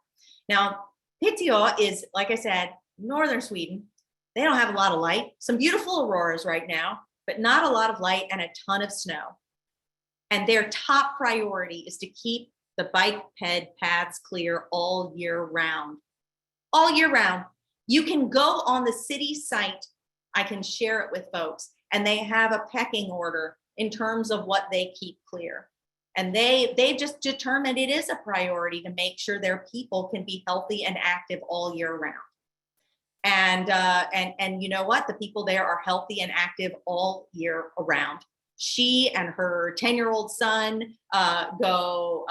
Now, Piteå is, like I said, northern Sweden. They don't have a lot of light, some beautiful auroras right now, but not a lot of light and a ton of snow. And their top priority is to keep the bike paths clear all year round. All year round. You can go on the city site, I can share it with folks, and they have a pecking order in terms of what they keep clear. And they just determined it is a priority to make sure their people can be healthy and active all year round. And you know what? The people there are healthy and active all year around. She and her 10-year-old son go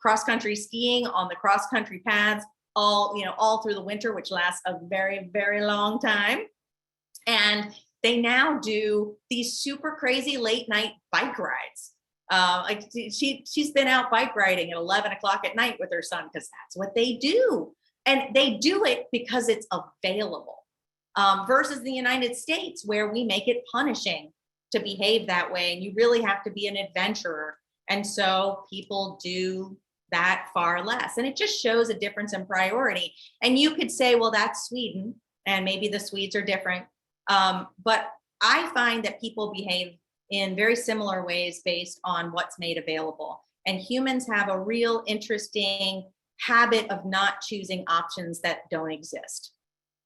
cross-country skiing on the cross-country paths all through the winter, which lasts a very, very long time. And they now do these super crazy late night bike rides. Like she's been out bike riding at 11 o'clock at night with her son because that's what they do. And they do it because it's available versus the United States, where we make it punishing to behave that way. And you really have to be an adventurer. And so people do that far less. And it just shows a difference in priority. And you could say, well, that's Sweden, and maybe the Swedes are different. But I find that people behave in very similar ways based on what's made available. And humans have a real interesting habit of not choosing options that don't exist.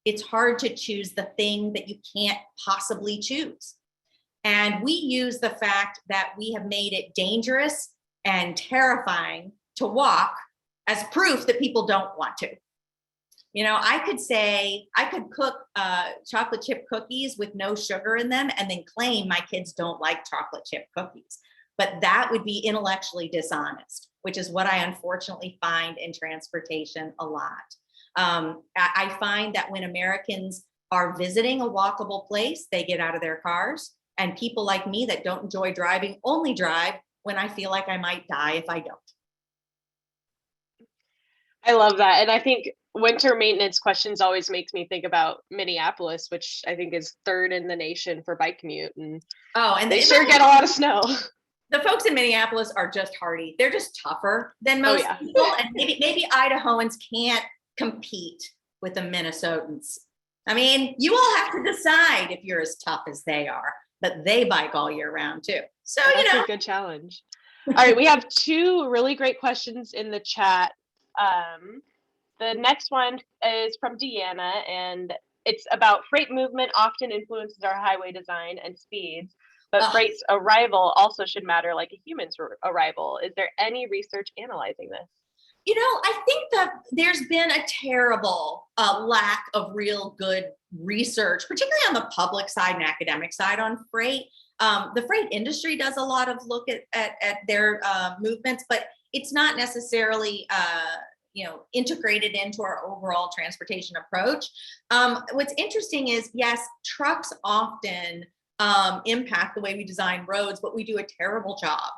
It's hard to choose the thing that you can't possibly choose. And we use the fact that we have made it dangerous and terrifying to walk as proof that people don't want to. You know, I could say, I could cook chocolate chip cookies with no sugar in them and then claim my kids don't like chocolate chip cookies. But that would be intellectually dishonest, which is what I unfortunately find in transportation a lot. I find that when Americans are visiting a walkable place, they get out of their cars. And people like me that don't enjoy driving only drive when I feel like I might die if I don't. I love that. And I think winter maintenance questions always makes me think about Minneapolis, which I think is third in the nation for bike commute. And they sure get a lot of snow. The folks in Minneapolis are just hardy. They're just tougher than most people. And maybe Idahoans can't compete with the Minnesotans. I mean, you all have to decide if you're as tough as they are, but they bike all year round too. So, that's a good challenge. All right, we have two really great questions in the chat. The next one is from Deanna, and it's about freight movement often influences our highway design and speeds, but freight's arrival also should matter like a human's arrival. Is there any research analyzing this? You know, I think that there's been a terrible lack of real good research, particularly on the public side and academic side on freight. The freight industry does a lot of look at their movements, but it's not necessarily integrated into our overall transportation approach. What's interesting is, yes, trucks often impact the way we design roads, but we do a terrible job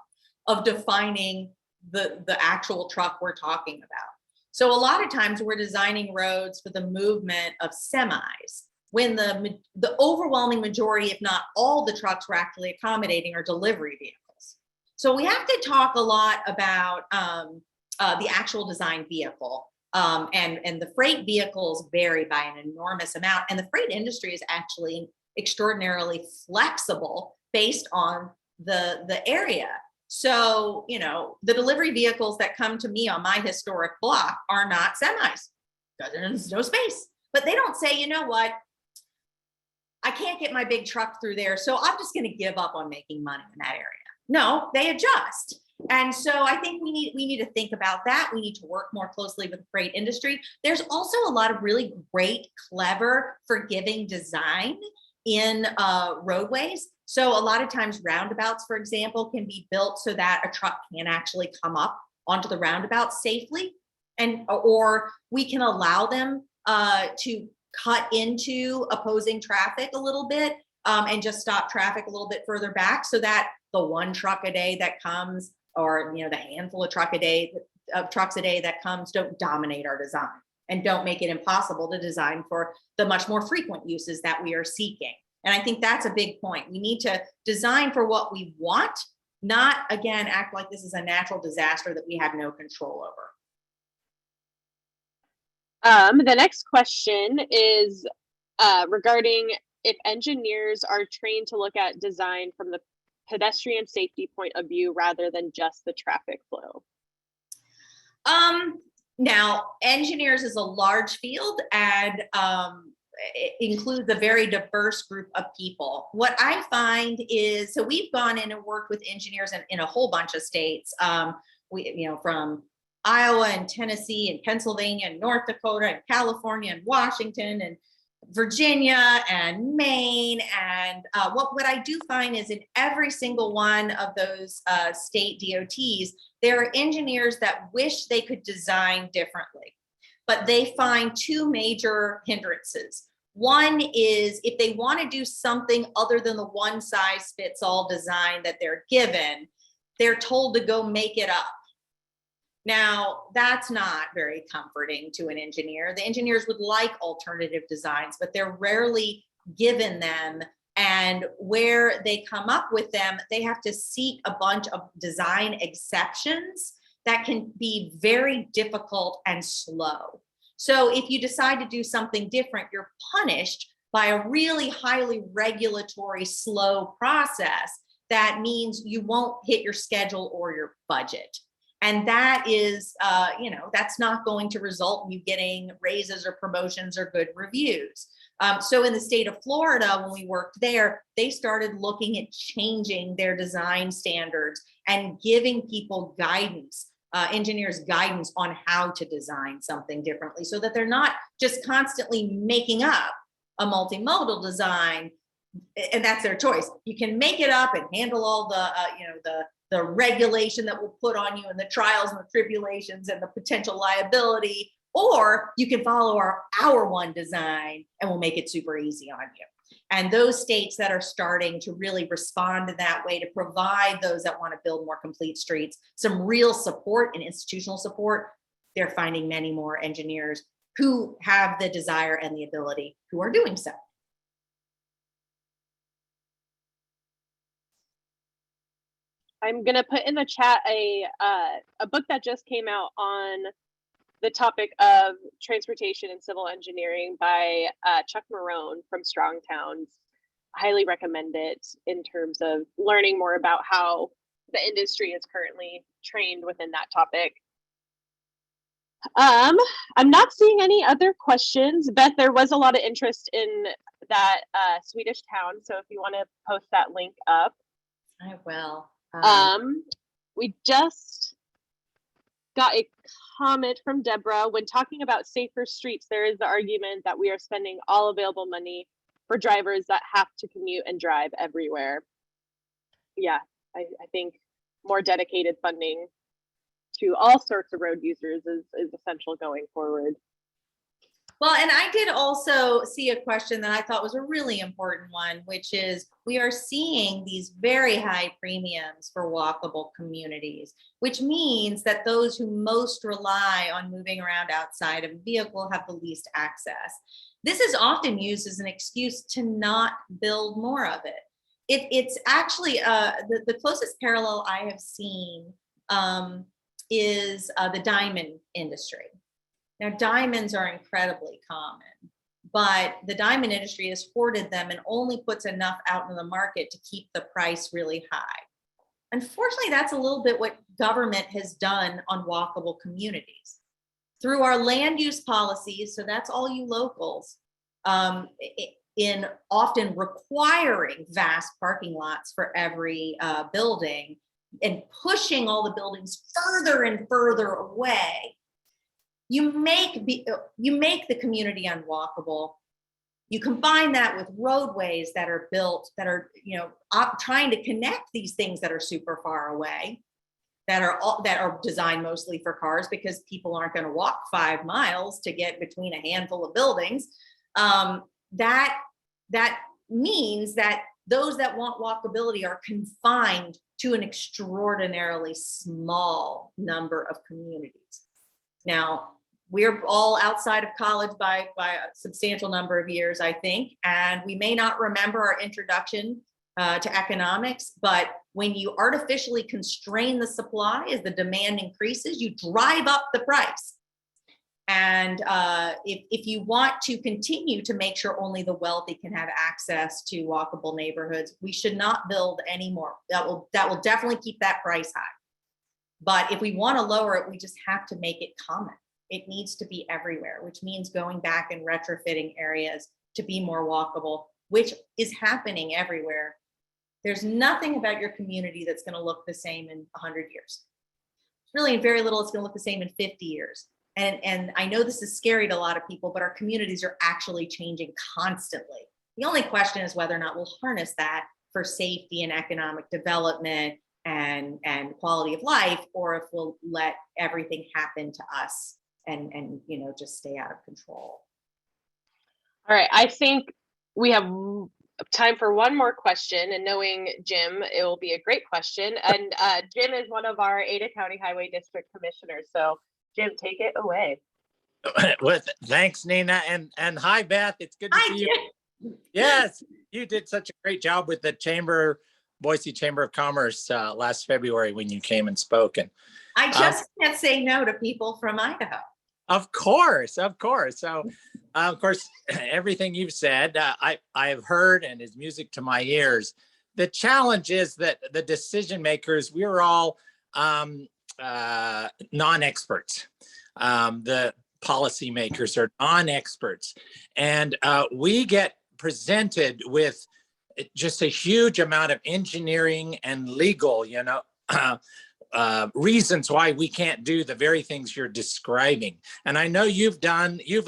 of defining the actual truck we're talking about. So a lot of times we're designing roads for the movement of semis, when the overwhelming majority, if not all the trucks we're actually accommodating are delivery vehicles. So we have to talk a lot about the actual design vehicle. And the freight vehicles vary by an enormous amount. And the freight industry is actually extraordinarily flexible based on the area. So, you know, the delivery vehicles that come to me on my historic block are not semis. There's no space. But they don't say, you know what, I can't get my big truck through there, so I'm just going to give up on making money in that area. No, they adjust. And so I think we need to think about that. We need to work more closely with the freight industry. There's also a lot of really great, clever, forgiving design in roadways. So a lot of times roundabouts, for example, can be built so that a truck can actually come up onto the roundabout safely, or we can allow them to cut into opposing traffic a little bit and just stop traffic a little bit further back, so that the one truck a day that comes, or you know, the handful of trucks a day that comes, don't dominate our design and don't make it impossible to design for the much more frequent uses that we are seeking. And I think that's a big point. We need to design for what we want, not again act like this is a natural disaster that we have no control over. The next question is regarding if engineers are trained to look at design from the pedestrian safety point of view rather than just the traffic flow. Now, engineers is a large field, and it includes a very diverse group of people. What I find is, so we've gone in and worked with engineers in a whole bunch of states. From Iowa and Tennessee and Pennsylvania and North Dakota and California and Washington and Virginia and Maine. And what I do find is in every single one of those state DOTs, there are engineers that wish they could design differently, but they find two major hindrances. One is if they want to do something other than the one size fits all design that they're given, they're told to go make it up. Now, that's not very comforting to an engineer. The engineers would like alternative designs, but they're rarely given them. And where they come up with them, they have to seek a bunch of design exceptions that can be very difficult and slow. So if you decide to do something different, you're punished by a really highly regulatory, slow process. That means you won't hit your schedule or your budget. And that is, that's not going to result in you getting raises or promotions or good reviews. So in the state of Florida, when we worked there, they started looking at changing their design standards and giving people guidance, engineers guidance on how to design something differently, so that they're not just constantly making up a multimodal design, and that's their choice. You can make it up and handle all the regulation that we'll put on you and the trials and the tribulations and the potential liability, or you can follow our one design and we'll make it super easy on you. And those states that are starting to really respond in that way to provide those that want to build more complete streets some real support and institutional support, they're finding many more engineers who have the desire and the ability who are doing so. I'm going to put in the chat a book that just came out on the topic of transportation and civil engineering by Chuck Marone from Strong Towns. I highly recommend it in terms of learning more about how the industry is currently trained within that topic. I'm not seeing any other questions. Beth, there was a lot of interest in that Swedish town, so if you want to post that link up. I will. We just got a comment from Deborah. When talking about safer streets, there is the argument that we are spending all available money for drivers that have to commute and drive everywhere. Yeah, I think more dedicated funding to all sorts of road users is essential going forward. Well, and I did also see a question that I thought was a really important one, which is we are seeing these very high premiums for walkable communities, which means that those who most rely on moving around outside of a vehicle have the least access. This is often used as an excuse to not build more of it. It's actually the closest parallel I have seen is the diamond industry. Now, diamonds are incredibly common, but the diamond industry has hoarded them and only puts enough out in the market to keep the price really high. Unfortunately, that's a little bit what government has done on walkable communities. Through our land use policies, so that's all you locals, in often requiring vast parking lots for every building and pushing all the buildings further and further away, you make the community unwalkable. You combine that with roadways that are built that are, trying to connect these things that are super far away, that are designed mostly for cars because people aren't going to walk 5 miles to get between a handful of buildings. That means that those that want walkability are confined to an extraordinarily small number of communities. Now, we're all outside of college by a substantial number of years, I think, and we may not remember our introduction to economics, but when you artificially constrain the supply as the demand increases, you drive up the price. And if you want to continue to make sure only the wealthy can have access to walkable neighborhoods, we should not build any more. That will definitely keep that price high. But if we want to lower it, we just have to make it common. It needs to be everywhere, which means going back and retrofitting areas to be more walkable, which is happening everywhere. There's nothing about your community that's going to look the same in 100 years. Really, very little is going to look the same in 50 years. And I know this is scary to a lot of people, but our communities are actually changing constantly. The only question is whether or not we'll harness that for safety and economic development and quality of life, or if we'll let everything happen to us and just stay out of control. All right, I think we have time for one more question, and knowing Jim, it will be a great question. And Jim is one of our Ada County Highway District Commissioners. So Jim, take it away. Well, thanks, Nina, and hi, Beth. It's good to see you. Yes, you did such a great job with the Boise Chamber of Commerce last February when you came and spoke. And I just can't say no to people from Idaho. Of course. So, of course, everything you've said, I have heard and is music to my ears. The challenge is that the decision makers, we're all non-experts. The policymakers are non-experts, and we get presented with just a huge amount of engineering and legal, reasons why we can't do the very things you're describing. And I know you've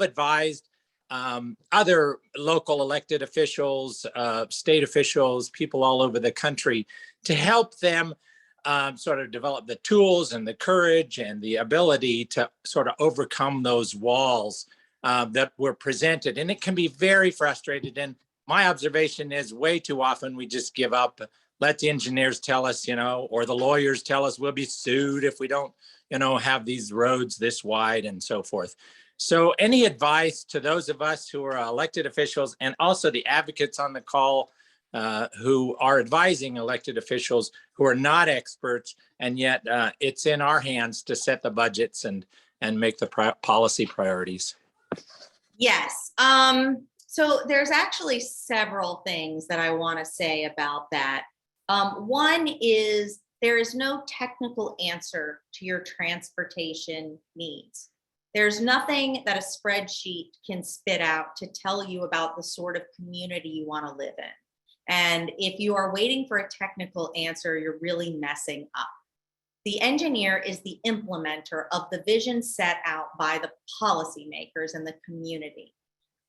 advised other local elected officials, state officials, people all over the country to help them sort of develop the tools and the courage and the ability to sort of overcome those walls that were presented. And it can be very frustrated. And my observation is way too often we just give up, let the engineers tell us, or the lawyers tell us we'll be sued if we don't, have these roads this wide and so forth. So any advice to those of us who are elected officials and also the advocates on the call who are advising elected officials who are not experts, and yet it's in our hands to set the budgets and make the policy priorities? Yes. So there's actually several things that I want to say about that. One is there is no technical answer to your transportation needs. There's nothing that a spreadsheet can spit out to tell you about the sort of community you want to live in. And if you are waiting for a technical answer, you're really messing up. The engineer is the implementer of the vision set out by the policymakers and the community.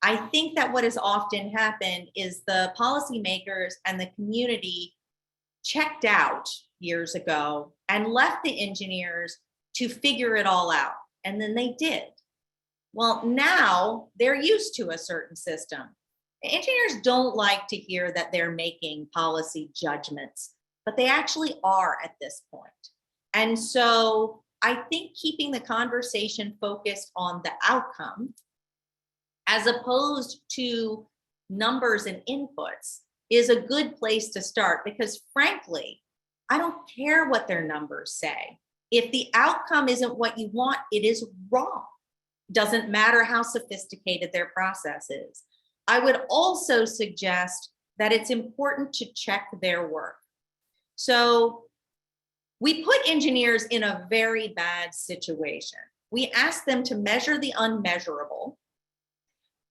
I think that what has often happened is the policymakers and the community checked out years ago and left the engineers to figure it all out. And then they did. Well, now they're used to a certain system. Engineers don't like to hear that they're making policy judgments, but they actually are at this point. And so I think keeping the conversation focused on the outcome as opposed to numbers and inputs is a good place to start, because frankly, I don't care what their numbers say. If the outcome isn't what you want, it is wrong. Doesn't matter how sophisticated their process is. I would also suggest that it's important to check their work. So we put engineers in a very bad situation. We ask them to measure the unmeasurable.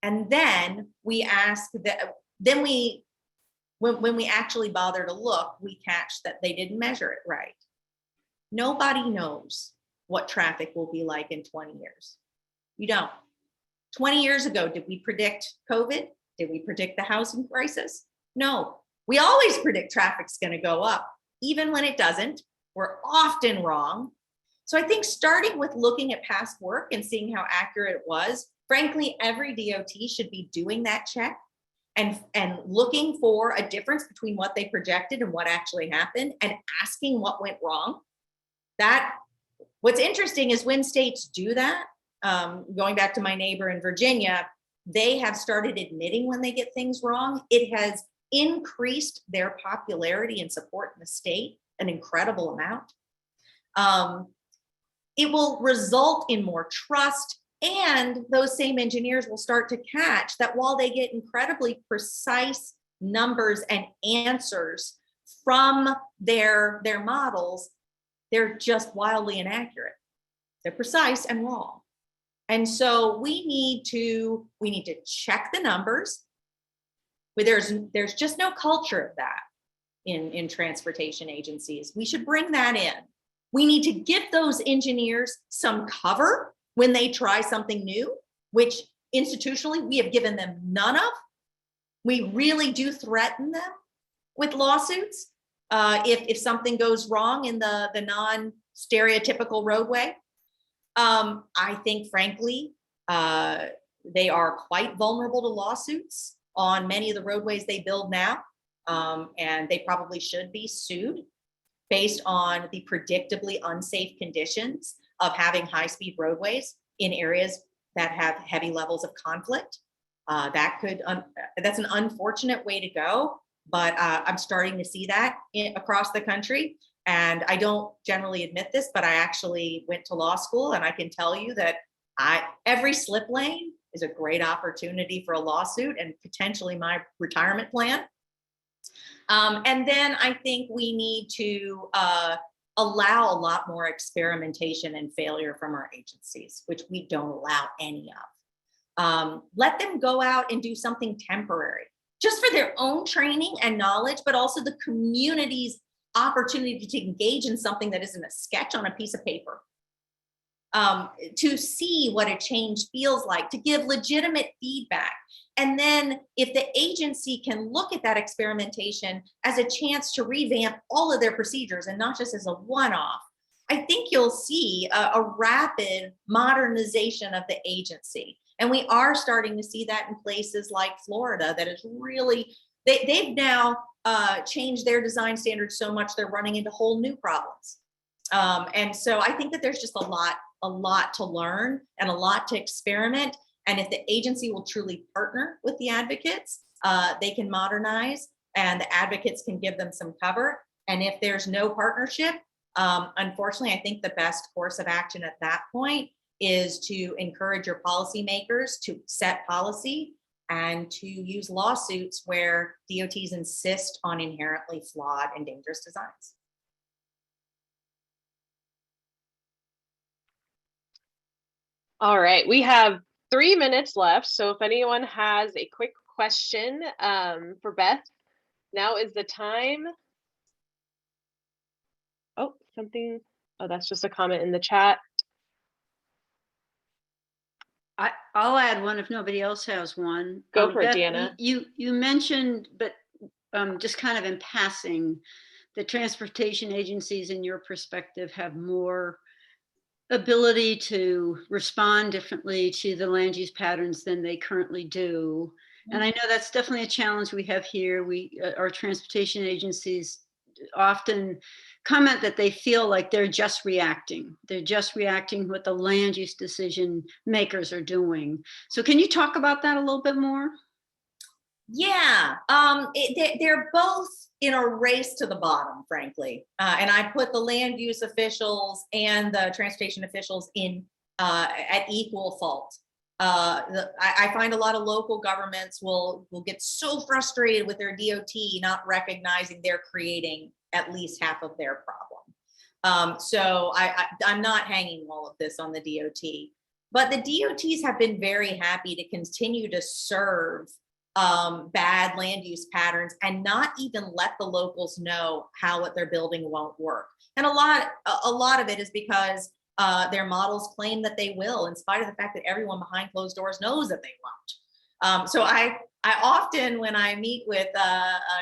And then we ask that, then when we actually bother to look, we catch that they didn't measure it right. Nobody knows what traffic will be like in 20 years. You don't. 20 years ago, did we predict COVID? Did we predict the housing crisis? No. We always predict traffic's going to go up, even when it doesn't. We're often wrong. So I think starting with looking at past work and seeing how accurate it was, frankly, every DOT should be doing that check and looking for a difference between what they projected and what actually happened and asking what went wrong. What's interesting is when states do that, going back to my neighbor in Virginia, they have started admitting when they get things wrong. It has increased their popularity and support in the state an incredible amount. It will result in more trust, and those same engineers will start to catch that while they get incredibly precise numbers and answers from their models, they're just wildly inaccurate. They're precise and wrong. And so we need to check the numbers. There's just no culture of that in transportation agencies. We should bring that in. We need to give those engineers some cover when they try something new, which institutionally we have given them none of. We really do threaten them with lawsuits if something goes wrong in the non-stereotypical roadway. I think, frankly, they are quite vulnerable to lawsuits on many of the roadways they build now, and they probably should be sued based on the predictably unsafe conditions of having high-speed roadways in areas that have heavy levels of conflict. That's an unfortunate way to go, but I'm starting to see that across the country. And I don't generally admit this, but I actually went to law school, and I can tell you that every slip lane is a great opportunity for a lawsuit and potentially my retirement plan. And then I think we need to allow a lot more experimentation and failure from our agencies, which we don't allow any of. Let them go out and do something temporary, just for their own training and knowledge, but also the community's opportunity to engage in something that isn't a sketch on a piece of paper, to see what a change feels like, to give legitimate feedback. And then if the agency can look at that experimentation as a chance to revamp all of their procedures and not just as a one-off, I think you'll see a rapid modernization of the agency. And we are starting to see that in places like Florida that is really, they've now changed their design standards so much they're running into whole new problems. And so I think that there's just a lot to learn and a lot to experiment. And if the agency will truly partner with the advocates, they can modernize and the advocates can give them some cover. And if there's no partnership, unfortunately, I think the best course of action at that point is to encourage your policymakers to set policy and to use lawsuits where DOTs insist on inherently flawed and dangerous designs. All right, we have 3 minutes left. So if anyone has a quick question for Beth, now is the time. Oh, that's just a comment in the chat. I'll add one if nobody else has one. Go for it, Beth, Deanna. You mentioned, but just kind of in passing, the transportation agencies, in your perspective, have more ability to respond differently to the land use patterns than they currently do. And I know that's definitely a challenge we have here. Our transportation agencies often comment that they feel like they're just reacting. They're just reacting what the land use decision makers are doing. So can you talk about that a little bit more? Yeah, they're both in a race to the bottom, frankly. And I put the land use officials and the transportation officials in at equal fault. I find a lot of local governments will get so frustrated with their DOT not recognizing they're creating at least half of their problem. So I'm not hanging all of this on the DOT, but the DOTs have been very happy to continue to serve bad land use patterns and not even let the locals know how what they're building won't work. And a lot of it is because their models claim that they will, in spite of the fact that everyone behind closed doors knows that they won't. So I often, when I meet with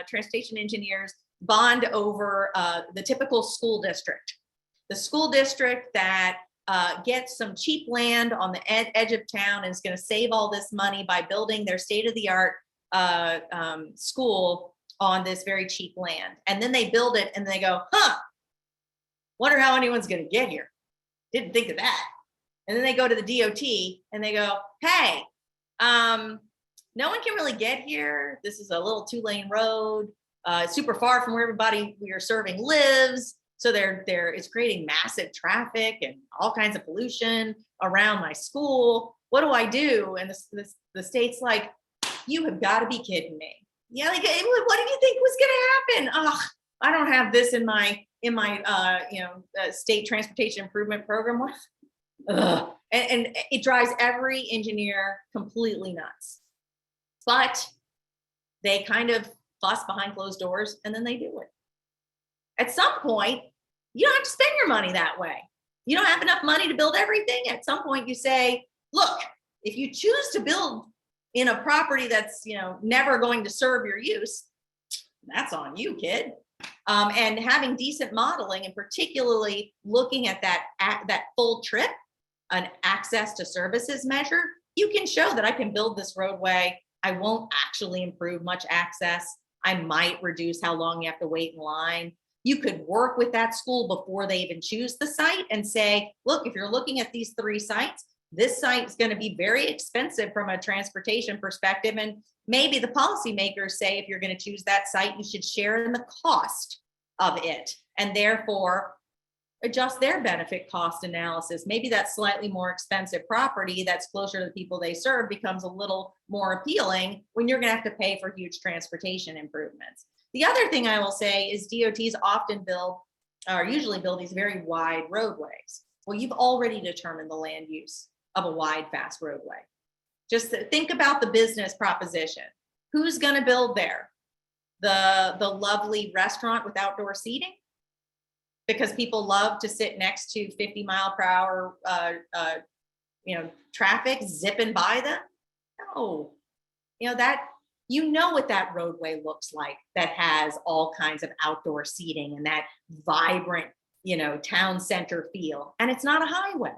transportation engineers, bond over the typical school district. The school district that gets some cheap land on the edge of town and is going to save all this money by building their state-of-the-art school on this very cheap land. And then they build it and they go, wonder how anyone's going to get here. Didn't think of that. And then they go to the DOT and they go, hey, no one can really get here. This is a little 2-lane road, super far from where everybody we are serving lives. So it's creating massive traffic and all kinds of pollution around my school. What do I do? And the state's like, you have got to be kidding me. Yeah, like, what do you think was going to happen? I don't have this in my state transportation improvement program. And it drives every engineer completely nuts. But they kind of fuss behind closed doors and then they do it. At some point, you don't have to spend your money that way. You don't have enough money to build everything. At some point you say, look, if you choose to build in a property that's never going to serve your use, that's on you, kid. And having decent modeling, and particularly looking at that full trip, an access to services measure, you can show that I can build this roadway. I won't actually improve much access. I might reduce how long you have to wait in line. You could work with that school before they even choose the site and say, look, if you're looking at these 3 sites, this site is going to be very expensive from a transportation perspective. And maybe the policymakers say, if you're going to choose that site, you should share in the cost of it and therefore adjust their benefit cost analysis. Maybe that slightly more expensive property that's closer to the people they serve becomes a little more appealing when you're going to have to pay for huge transportation improvements. The other thing I will say is DOTs often usually build these very wide roadways. Well, you've already determined the land use of a wide, fast roadway. Just think about the business proposition. Who's going to build there? The lovely restaurant with outdoor seating? Because people love to sit next to 50-mile-per-hour traffic zipping by them? No. What that roadway looks like that has all kinds of outdoor seating and that vibrant, town center feel. And it's not a highway.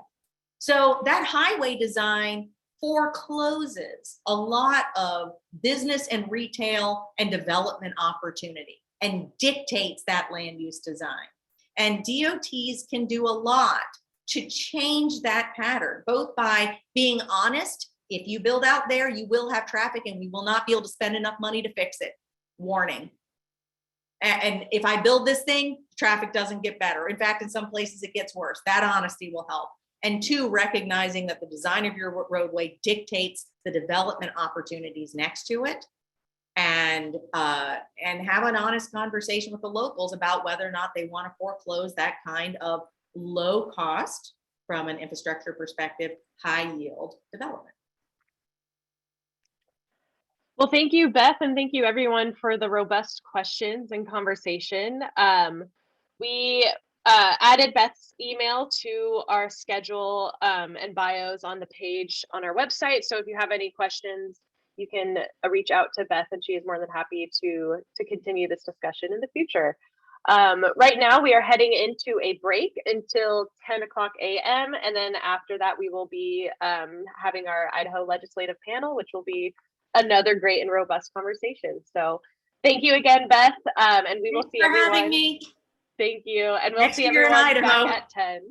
So that highway design forecloses a lot of business and retail and development opportunity and dictates that land use design. And DOTs can do a lot to change that pattern, both by being honest. If you build out there, you will have traffic and we will not be able to spend enough money to fix it. Warning. And if I build this thing, traffic doesn't get better. In fact, in some places it gets worse. That honesty will help. And 2, recognizing that the design of your roadway dictates the development opportunities next to it, and have an honest conversation with the locals about whether or not they want to foreclose that kind of low cost, from an infrastructure perspective, high yield development. Well, thank you, Beth, and thank you everyone for the robust questions and conversation. We added Beth's email to our schedule and bios on the page on our website. So if you have any questions, you can reach out to Beth and she is more than happy to continue this discussion in the future. Right now we are heading into a break until 10 o'clock a.m. And then after that, we will be having our Idaho legislative panel, which will be another great and robust conversation. So thank you again, Beth. And we will see everyone. Thanks for having me. Thank you. And we'll Next see year in everyone Idaho. back at 10.